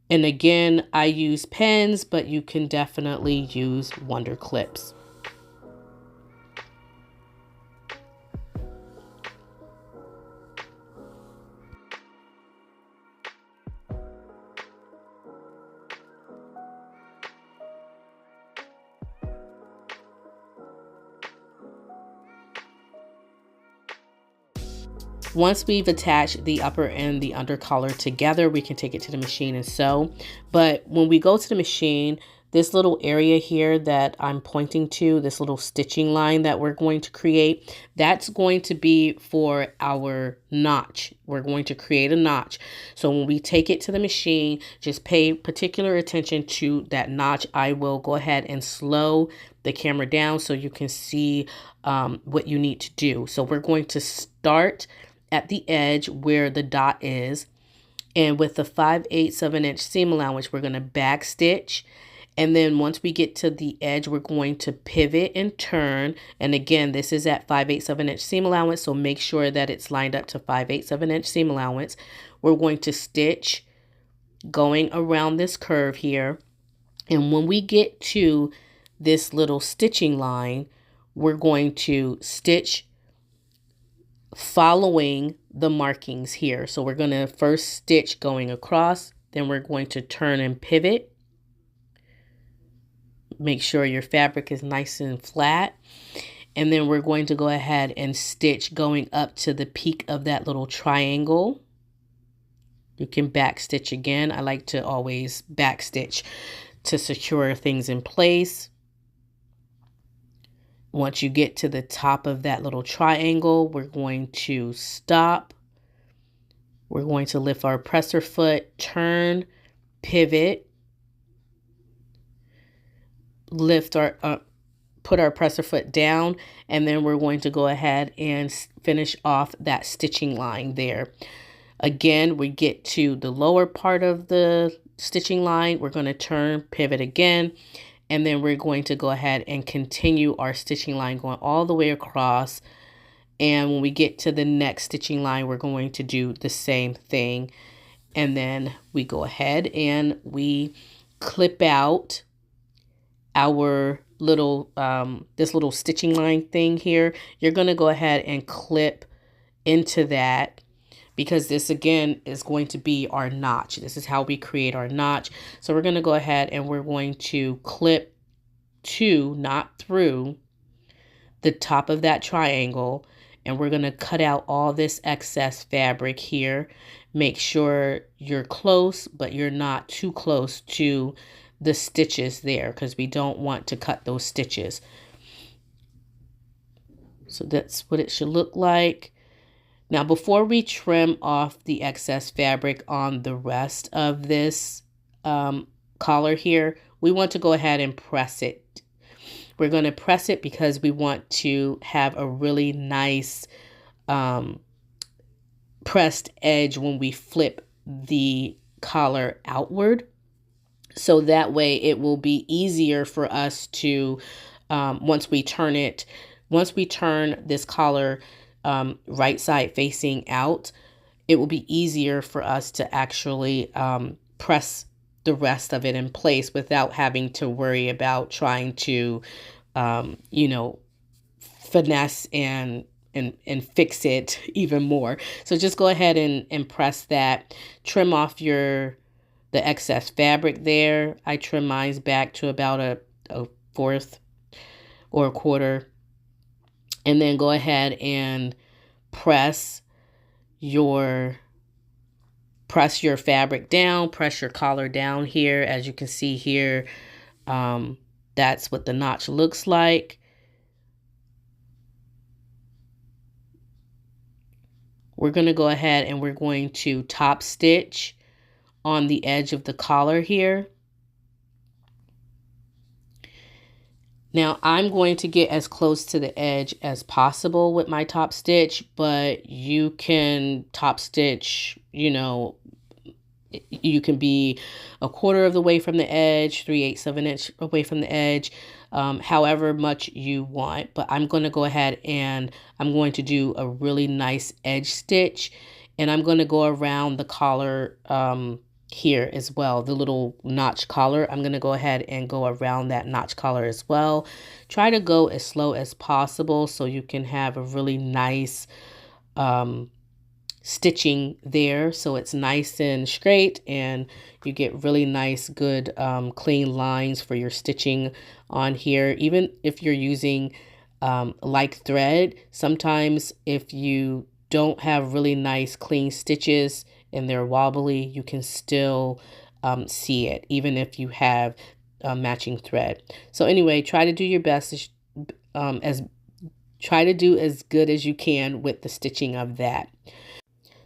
And again, I use pens, but you can definitely use Wonder Clips. Once we've attached the upper and the under collar together, we can take it to the machine and sew. But when we go to the machine, this little area here that I'm pointing to, this little stitching line that we're going to create, that's going to be for our notch. We're going to create a notch. So when we take it to the machine, just pay particular attention to that notch. I will go ahead and slow the camera down so you can see what you need to do. So we're going to start at the edge where the dot is, and with the 5/8 of an inch seam allowance, we're going to back stitch. And then once we get to the edge, we're going to pivot and turn. And again, this is at 5/8 of an inch seam allowance, so make sure that it's lined up to 5/8 of an inch seam allowance. We're going to stitch going around this curve here. And when we get to this little stitching line, we're going to stitch following the markings here. So we're going to first stitch going across, then we're going to turn and pivot. Make sure your fabric is nice and flat. And then we're going to go ahead and stitch going up to the peak of that little triangle. You can back stitch again. I like to always back stitch to secure things in place. Once you get to the top of that little triangle, we're going to stop. We're going to lift our presser foot, turn, pivot, lift our put our presser foot down, and then we're going to go ahead and finish off that stitching line there. Again, we get to the lower part of the stitching line, we're going to turn, pivot again, and then we're going to go ahead and continue our stitching line going all the way across. And when we get to the next stitching line, we're going to do the same thing. And then we go ahead and we clip out our little, this little stitching line thing here. You're going to go ahead and clip into that, because this again is going to be our notch. This is how we create our notch. So we're going to go ahead and we're going to clip to, not through, the top of that triangle, and we're going to cut out all this excess fabric here. Make sure you're close, but you're not too close to the stitches there, because we don't want to cut those stitches. So that's what it should look like. Now, before we trim off the excess fabric on the rest of this collar here, we want to go ahead and press it We're going to press it because we want to have a really nice pressed edge when we flip the collar outward. So that way it will be easier for us to, once we turn this collar right side facing out, it will be easier for us to actually press the rest of it in place without having to worry about trying to, you know, finesse and fix it even more. So just go ahead and press that, trim off the excess fabric there. I trim mine back to about a fourth or a quarter, and then go ahead and press your fabric down, press your collar down here. As you can see here, that's what the notch looks like. We're going to go ahead and we're going to top stitch on the edge of the collar here. Now I'm going to get as close to the edge as possible with my top stitch, but you can top stitch, you know, you can be a quarter of the way from the edge, 3/8 of an inch away from the edge, however much you want. But I'm going to go ahead and I'm going to do a really nice edge stitch, and I'm going to go around the collar here as well, the little notch collar. I'm going to go ahead and go around that notch collar as well. Try to go as slow as possible so you can have a really nice stitching there, so it's nice and straight and you get really nice, good, clean lines for your stitching on here. Even if you're using like thread, sometimes if you don't have really nice clean stitches and they're wobbly, you can still see it even if you have matching thread. So anyway, try to do your best try to do as good as you can with the stitching of that.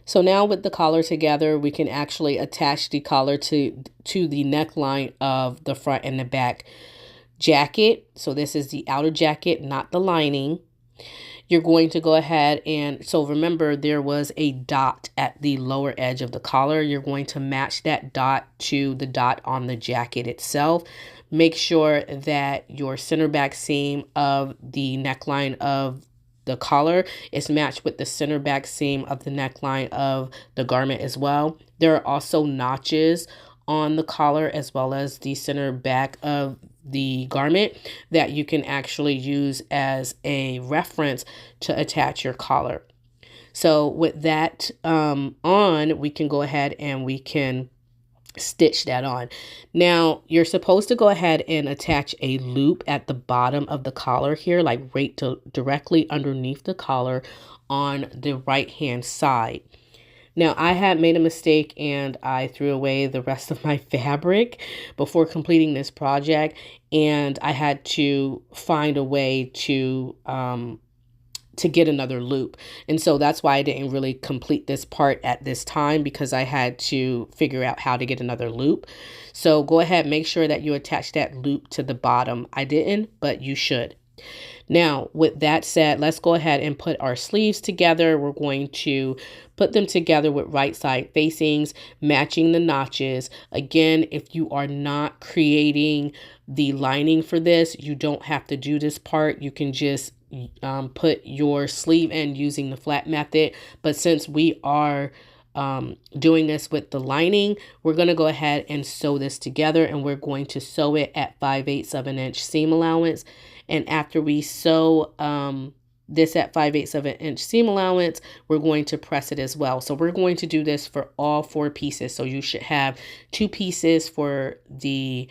So now with the collar together, we can actually attach the collar to the neckline of the front and the back jacket. So this is the outer jacket, not the lining. You're going to go ahead and, so remember there was a dot at the lower edge of the collar. You're going to match that dot to the dot on the jacket itself. Make sure that your center back seam of the neckline of the collar is matched with the center back seam of the neckline of the garment as well. There are also notches on the collar as well as the center back of the garment that you can actually use as a reference to attach your collar. So with that on, we can go ahead and we can stitch that on. Now you're supposed to go ahead and attach a loop at the bottom of the collar here, like right directly underneath the collar on the right hand side. Now I had made a mistake and I threw away the rest of my fabric before completing this project, and I had to find a way to get another loop. And so that's why I didn't really complete this part at this time, because I had to figure out how to get another loop. So go ahead, make sure that you attach that loop to the bottom. I didn't, but you should. Now, with that said, let's go ahead and put our sleeves together. We're going to put them together with right side facings, matching the notches. Again, if you are not creating the lining for this, you don't have to do this part. You can just put your sleeve end using the flat method. But since we are doing this with the lining, we're going to go ahead and sew this together, and we're going to sew it at 5/8 of an inch seam allowance. And after we sew this at 5/8 of an inch seam allowance, we're going to press it as well. So we're going to do this for all 4 pieces. So you should have 2 pieces for the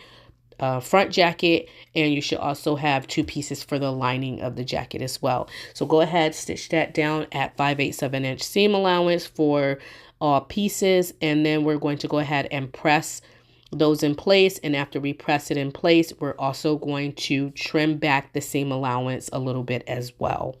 front jacket, and you should also have 2 pieces for the lining of the jacket as well. So go ahead, stitch that down at 5/8 of an inch seam allowance for all pieces, and then we're going to go ahead and press those in place. And after we press it in place, we're also going to trim back the seam allowance a little bit as well.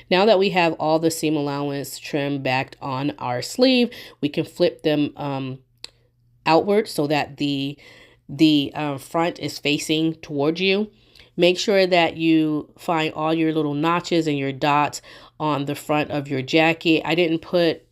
Now that we have all the seam allowance trim back on our sleeve, we can flip them outward so that the front is facing towards you. Make sure that you find all your little notches and your dots on the front of your jacket. I didn't put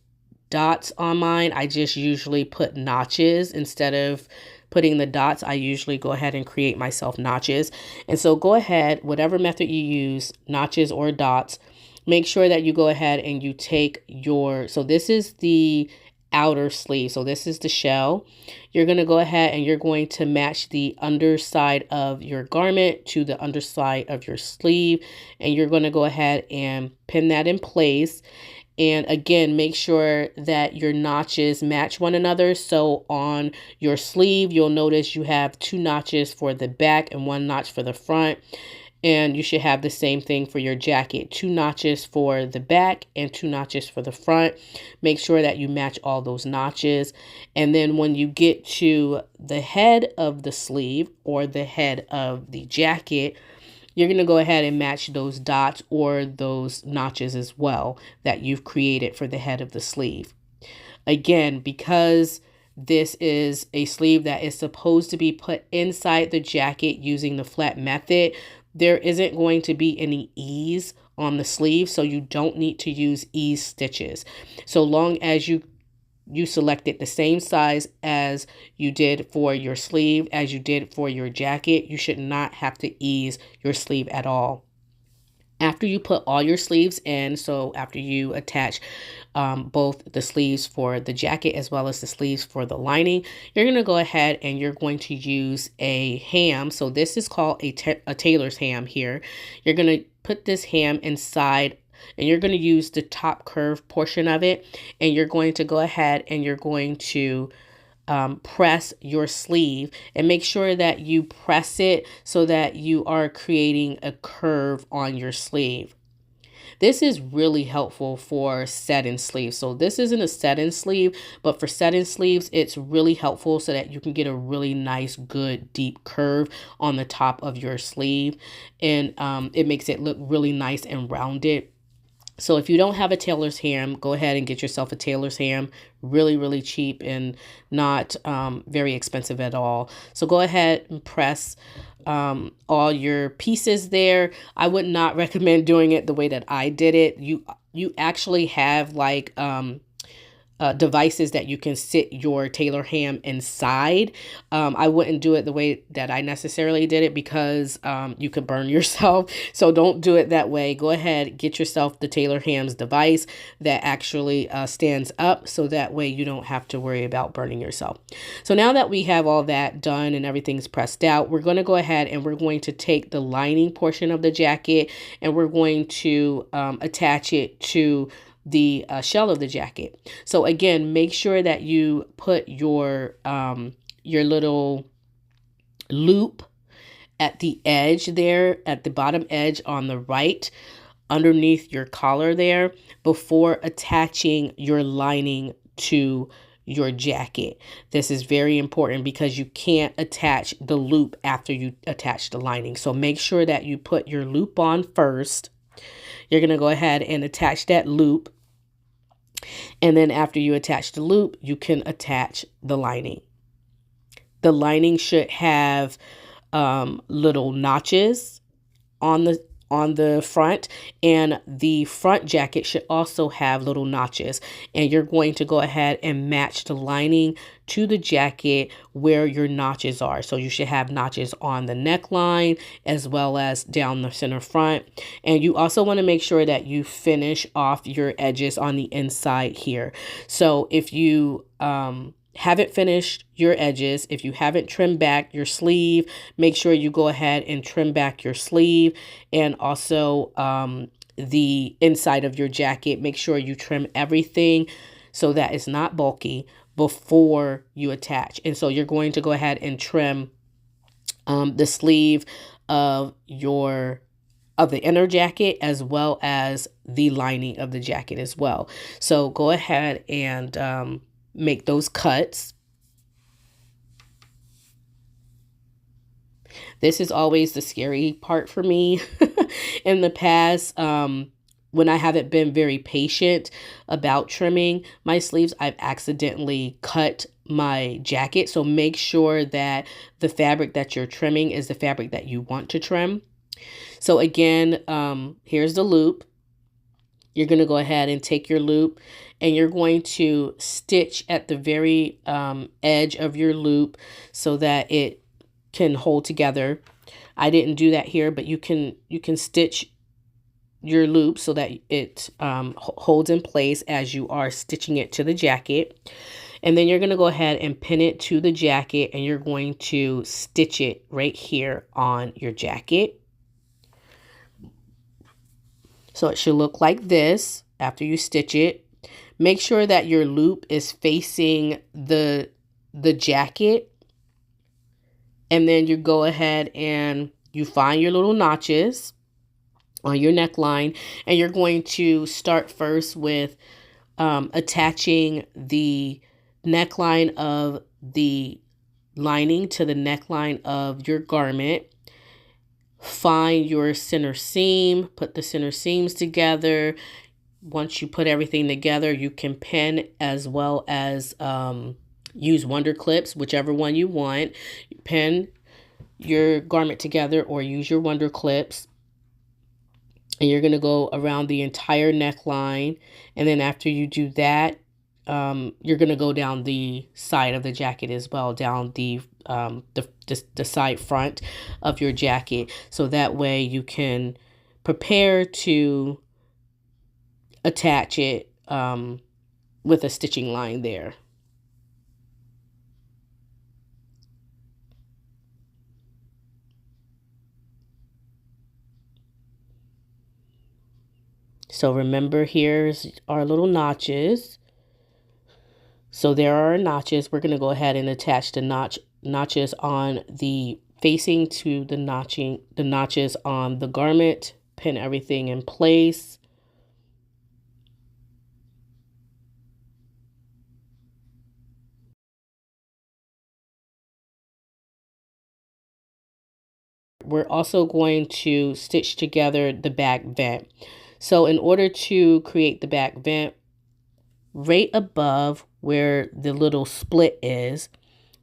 dots on mine. I just usually put notches instead of putting the dots. I usually go ahead and create myself notches. And so go ahead, whatever method you use, notches or dots, make sure that you go ahead and you take your, so this is the outer sleeve. So this is the shell. You're going to go ahead and you're going to match the underside of your garment to the underside of your sleeve. And you're going to go ahead and pin that in place. And again, make sure that your notches match one another. So on your sleeve, you'll notice you have 2 notches for the back and 1 notch for the front. And you should have the same thing for your jacket. 2 notches for the back and 2 notches for the front. Make sure that you match all those notches. And then when you get to the head of the sleeve or the head of the jacket, you're going to go ahead and match those dots or those notches as well that you've created for the head of the sleeve. Again, because this is a sleeve that is supposed to be put inside the jacket using the flat method, there isn't going to be any ease on the sleeve, so you don't need to use ease stitches. So long as you selected the same size as you did for your sleeve, as you did for your jacket, you should not have to ease your sleeve at all. After you put all your sleeves in, so after you attach both the sleeves for the jacket as well as the sleeves for the lining, you're going to go ahead and you're going to use a ham. So this is called a tailor's ham here. You're going to put this ham inside and you're going to use the top curve portion of it. And you're going to go ahead and you're going to press your sleeve and make sure that you press it so that you are creating a curve on your sleeve. This is really helpful for set-in sleeves. So this isn't a set-in sleeve, but for set-in sleeves, it's really helpful so that you can get a really nice, good, deep curve on the top of your sleeve. And it makes it look really nice and rounded. So if you don't have a tailor's ham, go ahead and get yourself a tailor's ham. Really, really cheap and not very expensive at all. So go ahead and press all your pieces there. I would not recommend doing it the way that I did it. You actually have like devices that you can sit your tailor ham inside. I wouldn't do it the way that I necessarily did it because you could burn yourself. So don't do it that way. Go ahead, get yourself the tailor ham's device that actually stands up so that way you don't have to worry about burning yourself. So now that we have all that done and everything's pressed out, we're going to go ahead and we're going to take the lining portion of the jacket and we're going to attach it to the shell of the jacket. So again, make sure that you put your little loop at the edge there, at the bottom edge on the right, underneath your collar there, before attaching your lining to your jacket. This is very important because you can't attach the loop after you attach the lining. So make sure that you put your loop on first. You're going to go ahead and attach that loop. And then after you attach the loop, you can attach the lining. The lining should have little notches on the front, and the front jacket should also have little notches. And you're going to go ahead and match the lining to the jacket where your notches are. So you should have notches on the neckline as well as down the center front. And you also want to make sure that you finish off your edges on the inside here. So if you haven't finished your edges, if you haven't trimmed back your sleeve, make sure you go ahead and trim back your sleeve, and also the inside of your jacket. Make sure you trim everything so that it's not bulky before you attach. And so you're going to go ahead and trim the sleeve of the inner jacket as well as the lining of the jacket as well. So go ahead and make those cuts. This is always the scary part for me. In the past, when I haven't been very patient about trimming my sleeves, I've accidentally cut my jacket. So make sure that the fabric that you're trimming is the fabric that you want to trim. So again, here's the loop. You're going to go ahead and take your loop and you're going to stitch at the very edge of your loop so that it can hold together. I didn't do that here, but you can stitch your loop so that it holds in place as you are stitching it to the jacket. And then you're going to go ahead and pin it to the jacket and you're going to stitch it right here on your jacket. So it should look like this after you stitch it. Make sure that your loop is facing the jacket. And then you go ahead and you find your little notches on your neckline. And you're going to start first with attaching the neckline of the lining to the neckline of your garment. Find your center seam, put the center seams together. Once you put everything together, you can pin as well as use wonder clips, whichever one you want. Pin your garment together or use your wonder clips. And you're going to go around the entire neckline. And then after you do that, you're going to go down the side of the jacket as well, down the side front of your jacket. So that way you can prepare to attach it with a stitching line there. So remember, here's our little notches. So there are our notches. We're going to go ahead and attach the notches on the facing to the notches on the garment. Pin everything in place. We're also going to stitch together the back vent. So in order to create the back vent, right above where the little split is,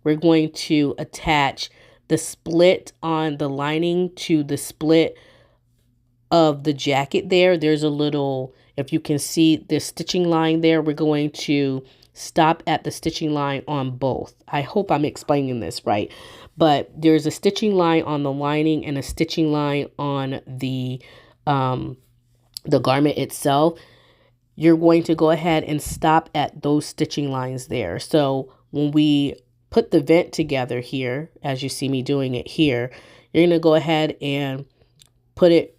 we're going to attach the split on the lining to the split of the jacket there. There's a little, if you can see the stitching line there, we're going to stop at the stitching line on both. I hope I'm explaining this right, but there's a stitching line on the lining and a stitching line on the garment itself. You're going to go ahead and stop at those stitching lines there. So when we put the vent together here, as you see me doing it here, you're going to go ahead and put it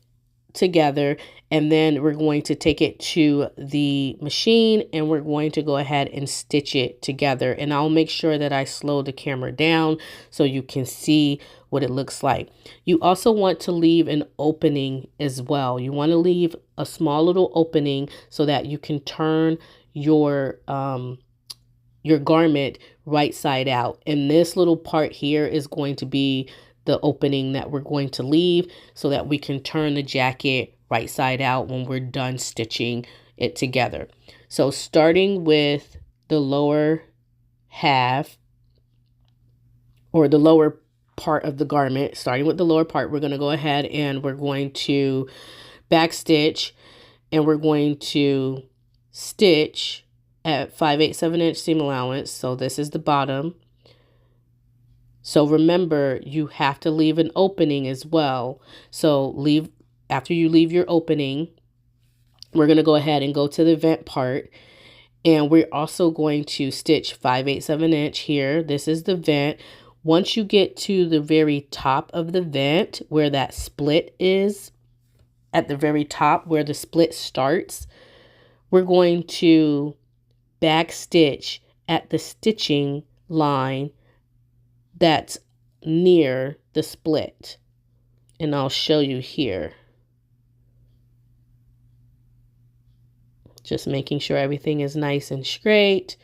together, and then we're going to take it to the machine and we're going to go ahead and stitch it together. And I'll make sure that I slow the camera down so you can see what it looks like. You also want to leave an opening as well. You want to leave a small little opening so that you can turn your garment right side out. And this little part here is going to be the opening that we're going to leave so that we can turn the jacket right side out when we're done stitching it together. So starting with the lower half, or the lower part of the garment, starting with the lower part, we're going to go ahead and we're going to back stitch, and we're going to stitch at 5/8 inch seam allowance. So this is the bottom. So remember, you have to leave an opening as well. So after you leave your opening, we're going to go ahead and go to the vent part. And we're also going to stitch 5/8 inch here. This is the vent. Once you get to the very top of the vent, where that split is, at the very top where the split starts, we're going to back stitch at the stitching line that's near the split. And I'll show you here. Just making sure everything is nice and straight,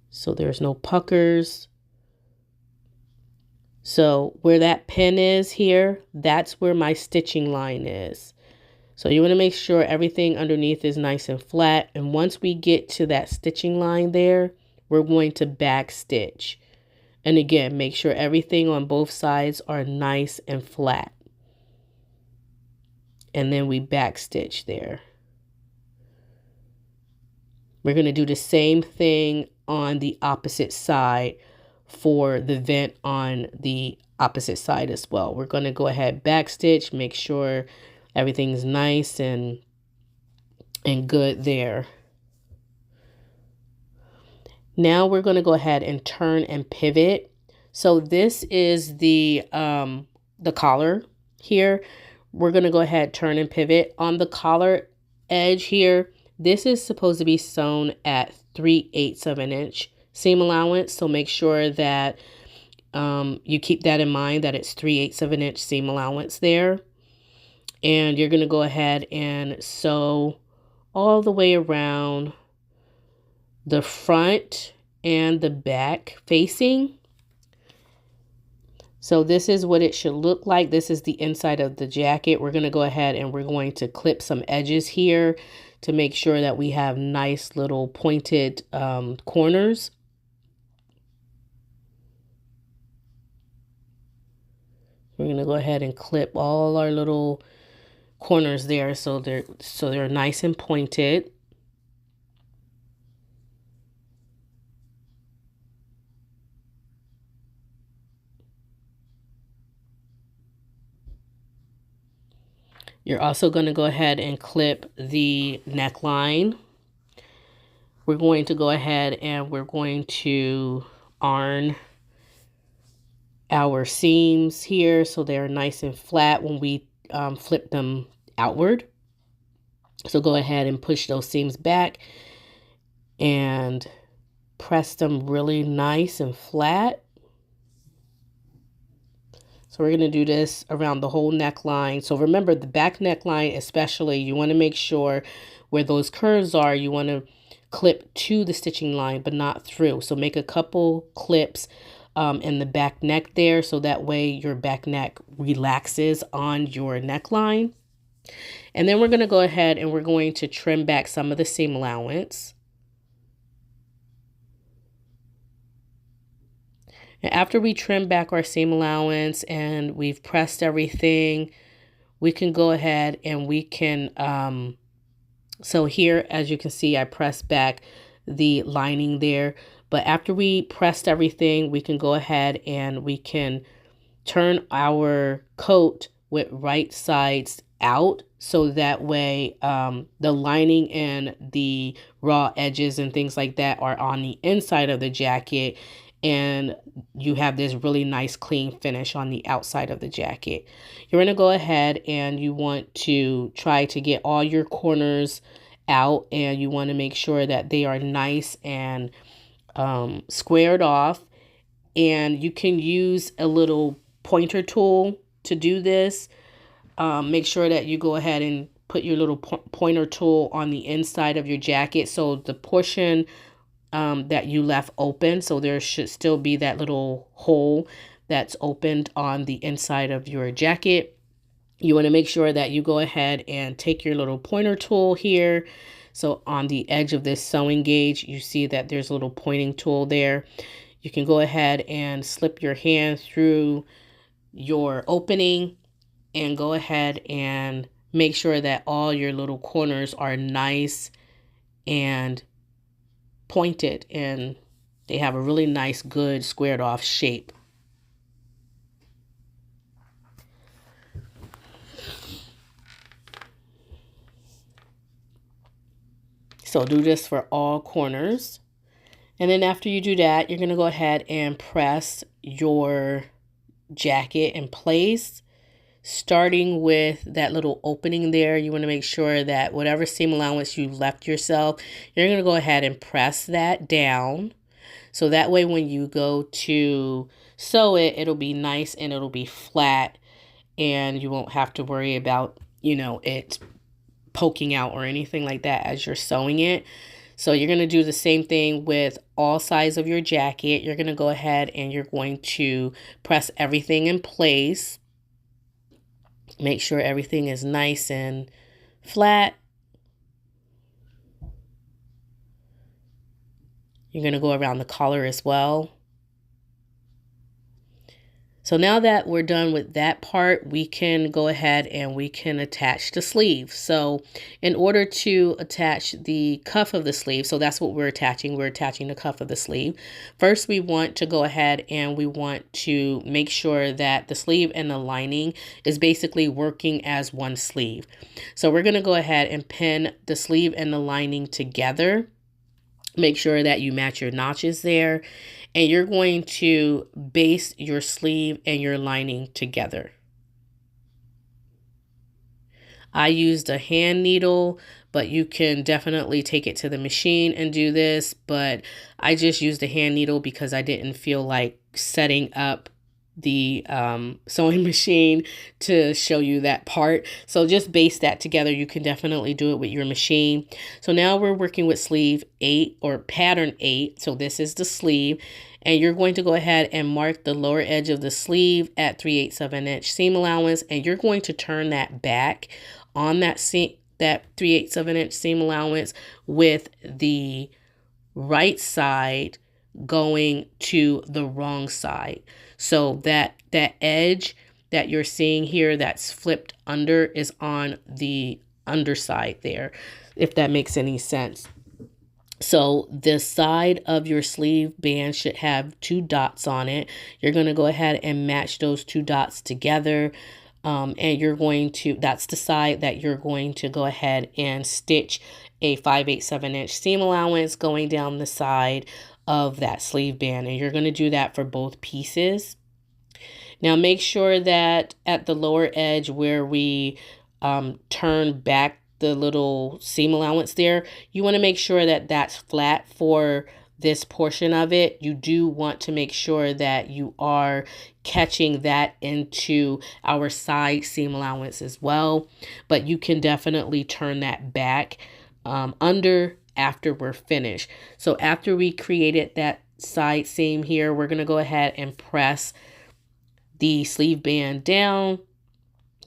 so there's no puckers. So where that pin is here, that's where my stitching line is. So you want to make sure everything underneath is nice and flat. And once we get to that stitching line there, we're going to back stitch. And again, make sure everything on both sides are nice and flat. And then we back stitch there. We're going to do the same thing on the opposite side for the vent on the opposite side as well. We're going to go ahead, back stitch, make sure everything's nice and good there. Now we're going to go ahead and turn and pivot. So this is the collar here. We're going to go ahead, turn and pivot. On the collar edge here, this is supposed to be sewn at 3/8 of an inch seam allowance. So make sure that you keep that in mind, that it's 3/8 of an inch seam allowance there. And you're going to go ahead and sew all the way around the front and the back facing. So this is what it should look like. This is the inside of the jacket. We're going to go ahead and we're going to clip some edges here to make sure that we have nice little pointed corners. We're going to go ahead and clip all our little corners there so they're nice and pointed. You're also going to go ahead and clip the neckline. We're going to go ahead and we're going to iron our seams here so they're nice and flat when we flip them outward. So go ahead and push those seams back and press them really nice and flat. So we're going to do this around the whole neckline. So remember, the back neckline especially, you want to make sure where those curves are, you want to clip to the stitching line, but not through. So make a couple clips in the back neck there, so that way your back neck relaxes on your neckline. And then we're going to go ahead and we're going to trim back some of the seam allowance. And after we trim back our seam allowance and we've pressed everything, we can go ahead and we can, so here, as you can see, I pressed back the lining there. But after we pressed everything, we can go ahead and we can turn our coat with right sides out. So that way the lining and the raw edges and things like that are on the inside of the jacket. And you have this really nice clean finish on the outside of the jacket. You're going to go ahead and you want to try to get all your corners out, and you want to make sure that they are nice and squared off. And you can use a little pointer tool to do this. Make sure that you go ahead and put your little pointer tool on the inside of your jacket, so the portion that you left open, so there should still be that little hole that's opened on the inside of your jacket. You want to make sure that you go ahead and take your little pointer tool here. So on the edge of this sewing gauge, you see that there's a little pointing tool there. You can go ahead and slip your hand through your opening and go ahead and make sure that all your little corners are nice and pointed and they have a really nice, good squared off shape. So do this for all corners. And then after you do that, you're going to go ahead and press your jacket in place, starting with that little opening there. You want to make sure that whatever seam allowance you left yourself, you're going to go ahead and press that down. So that way when you go to sew it, it'll be nice and it'll be flat, and you won't have to worry about, you know, it poking out or anything like that as you're sewing it. So you're going to do the same thing with all sides of your jacket. You're going to go ahead and you're going to press everything in place. Make sure everything is nice and flat. You're going to go around the collar as well. So now that we're done with that part, we can go ahead and we can attach the sleeve. So in order to attach the cuff of the sleeve, so that's what we're attaching. We're attaching the cuff of the sleeve. First, we want to go ahead and we want to make sure that the sleeve and the lining is basically working as one sleeve. So we're going to go ahead and pin the sleeve and the lining together. Make sure that you match your notches there. And you're going to baste your sleeve and your lining together. I used a hand needle, but you can definitely take it to the machine and do this. But I just used a hand needle because I didn't feel like setting up the sewing machine to show you that part. So just baste that together. You can definitely do it with your machine. So now we're working with sleeve 8 or pattern 8. So this is the sleeve, and you're going to go ahead and mark the lower edge of the sleeve at 3/8 of an inch seam allowance, and you're going to turn that back on that 3/8 of an inch seam allowance with the right side going to the wrong side. So that edge that you're seeing here that's flipped under is on the underside there, if that makes any sense. So the side of your sleeve band should have 2 dots on it. You're going to go ahead and match those 2 dots together. And you're going to, that's the side that you're going to go ahead and stitch a 5/8 of an inch seam allowance going down the side of that sleeve band. And you're going to do that for both pieces. Now make sure that at the lower edge where we turn back the little seam allowance there, you want to make sure that that's flat for this portion of it. You do want to make sure that you are catching that into our side seam allowance as well, but you can definitely turn that back under after we're finished. So after we created that side seam here, we're going to go ahead and press the sleeve band down,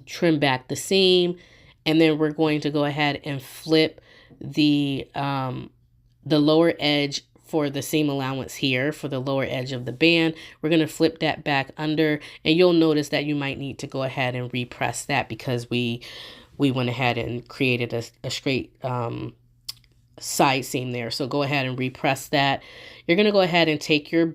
trim back the seam, and then we're going to go ahead and flip the lower edge for the seam allowance here for the lower edge of the band. We're going to flip that back under, and you'll notice that you might need to go ahead and repress that because we went ahead and created a straight side seam there. So go ahead and repress that. You're going to go ahead and take your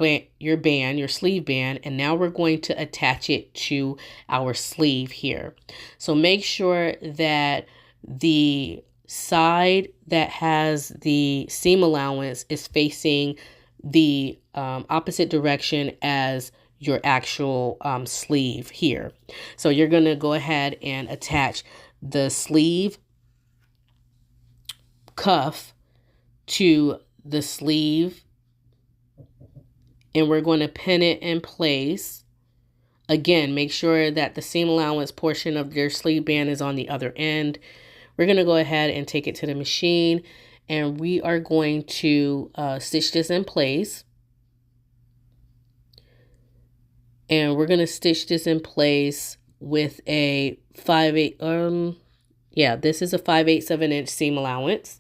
sleeve band, and now we're going to attach it to our sleeve here. So make sure that the side that has the seam allowance is facing the opposite direction as your actual sleeve here. So you're going to go ahead and attach the sleeve cuff to the sleeve, and we're going to pin it in place. Again, make sure that the seam allowance portion of your sleeve band is on the other end. We're going to go ahead and take it to the machine, and we are going to stitch this in place. And we're going to stitch this in place with a 5/8 this is a 5/8 of an inch seam allowance.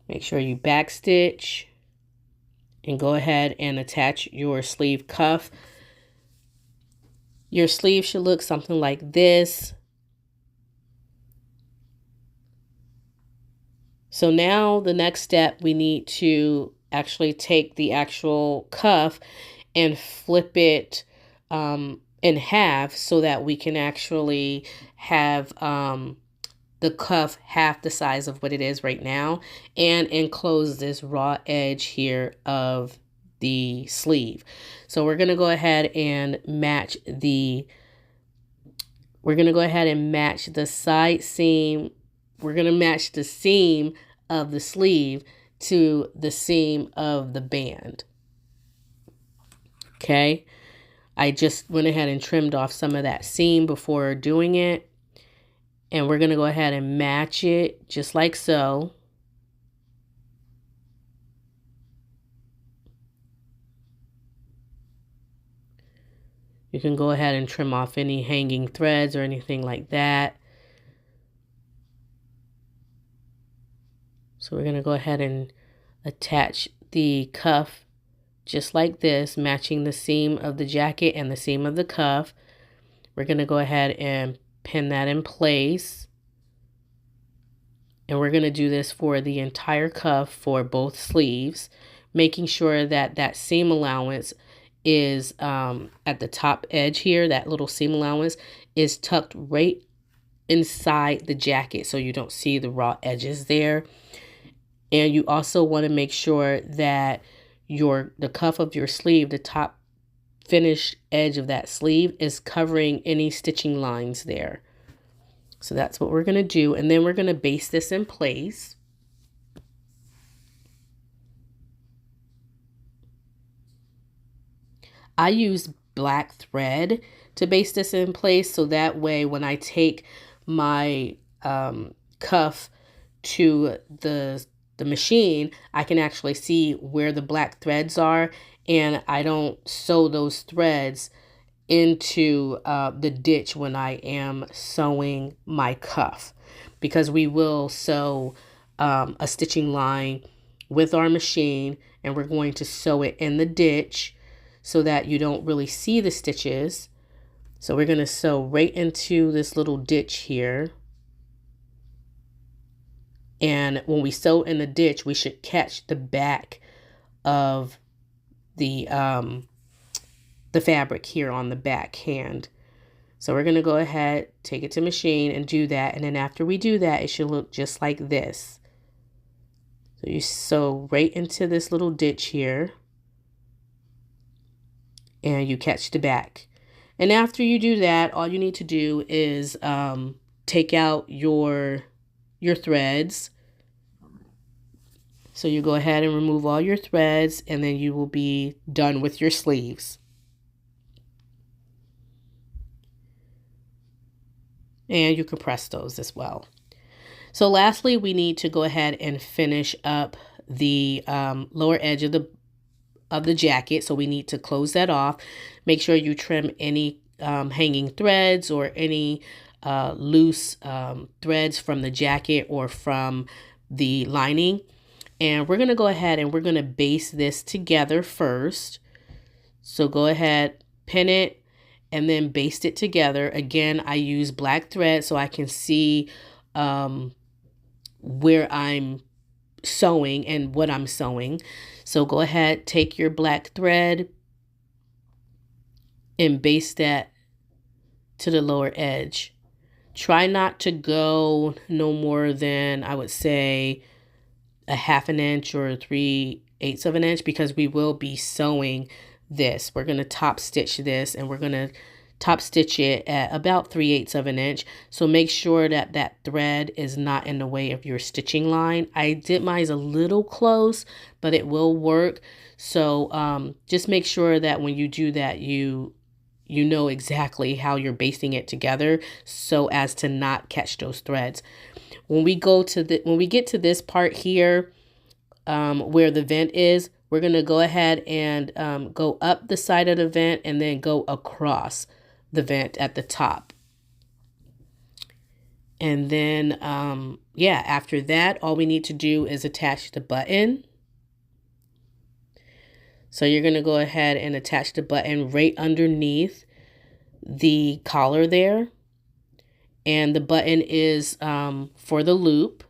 Make sure you backstitch and go ahead and attach your sleeve cuff. Your sleeve should look something like this. So now the next step, we need to actually take the actual cuff and flip it in half so that we can actually have the cuff half the size of what it is right now, and enclose this raw edge here of the sleeve. So we're going to go ahead and match the side seam. We're going to match the seam of the sleeve to the seam of the band. Okay. I just went ahead and trimmed off some of that seam before doing it. And we're going to go ahead and match it just like so. You can go ahead and trim off any hanging threads or anything like that. So we're going to go ahead and attach the cuff just like this, matching the seam of the jacket and the seam of the cuff. We're going to go ahead and pin that in place. And we're going to do this for the entire cuff for both sleeves, making sure that that seam allowance is at the top edge here. That little seam allowance is tucked right inside the jacket so you don't see the raw edges there. And you also want to make sure that the cuff of your sleeve, the top finished edge of that sleeve, is covering any stitching lines there. So that's what we're going to do. And then we're going to baste this in place. I use black thread to baste this in place, so that way when I take my cuff to the machine, I can actually see where the black threads are, and I don't sew those threads into the ditch when I am sewing my cuff, because we will sew a stitching line with our machine, and we're going to sew it in the ditch so that you don't really see the stitches. So we're going to sew right into this little ditch here. And when we sew in the ditch, we should catch the back of the fabric here on the back hand. So we're going to go ahead, take it to machine and do that. And then after we do that, it should look just like this. So you sew right into this little ditch here, and you catch the back. And after you do that, all you need to do is take out your threads. So you go ahead and remove all your threads, and then you will be done with your sleeves. And you can press those as well. So lastly, we need to go ahead and finish up the lower edge of the jacket. So we need to close that off. Make sure you trim any hanging threads or any loose threads from the jacket or from the lining. And we're going to go ahead and we're going to baste this together first. So go ahead, pin it, and then baste it together. Again, I use black thread so I can see where I'm sewing and what I'm sewing. So go ahead, take your black thread and baste that to the lower edge. Try not to go no more than, I would say, a 1/2 inch or 3/8 of an inch, because we will be sewing this. We're going to top stitch this, and we're going to top stitch it at about 3/8 of an inch. So make sure that that thread is not in the way of your stitching line. I did mine a little close, but it will work. So just make sure that when you do that, you know exactly how you're basting it together so as to not catch those threads. When we get to this part here, where the vent is, we're going to go ahead and go up the side of the vent and then go across the vent at the top. And then, yeah, after that, all we need to do is attach the button. So you're going to go ahead and attach the button right underneath the collar there. And the button is for the loop,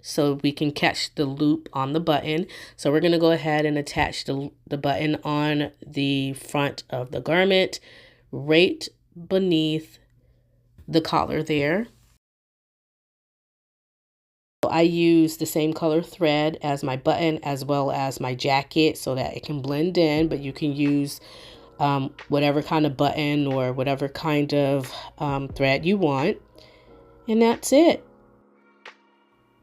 so we can catch the loop on the button. So we're going to go ahead and attach the button on the front of the garment right beneath the collar there. I use the same color thread as my button as well as my jacket so that it can blend in, but you can use whatever kind of button or whatever kind of thread you want. And that's it.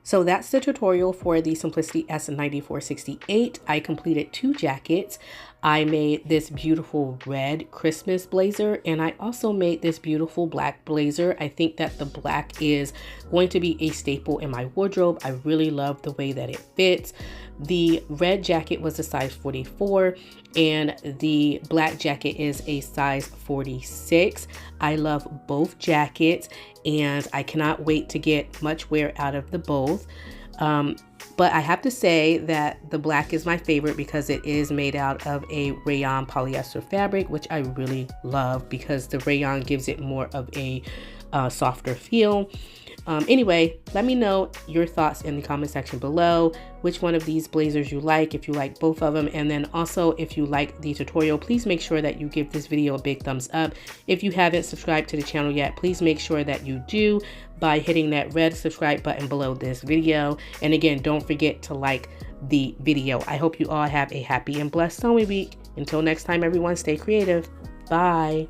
So that's the tutorial for the Simplicity S9468. I completed 2 jackets. I made this beautiful red Christmas blazer, and I also made this beautiful black blazer. I think that the black is going to be a staple in my wardrobe. I really love the way that it fits. The red jacket was a size 44 and the black jacket is a size 46. I love both jackets and I cannot wait to get much wear out of the both. But I have to say that the black is my favorite because it is made out of a rayon polyester fabric, which I really love because the rayon gives it more of a softer feel. Anyway, let me know your thoughts in the comment section below, which one of these blazers you like, if you like both of them. And then also, if you like the tutorial, please make sure that you give this video a big thumbs up. If you haven't subscribed to the channel yet, please make sure that you do by hitting that red subscribe button below this video. And again, don't forget to like the video. I hope you all have a happy and blessed sewing week. Until next time, everyone, stay creative. Bye.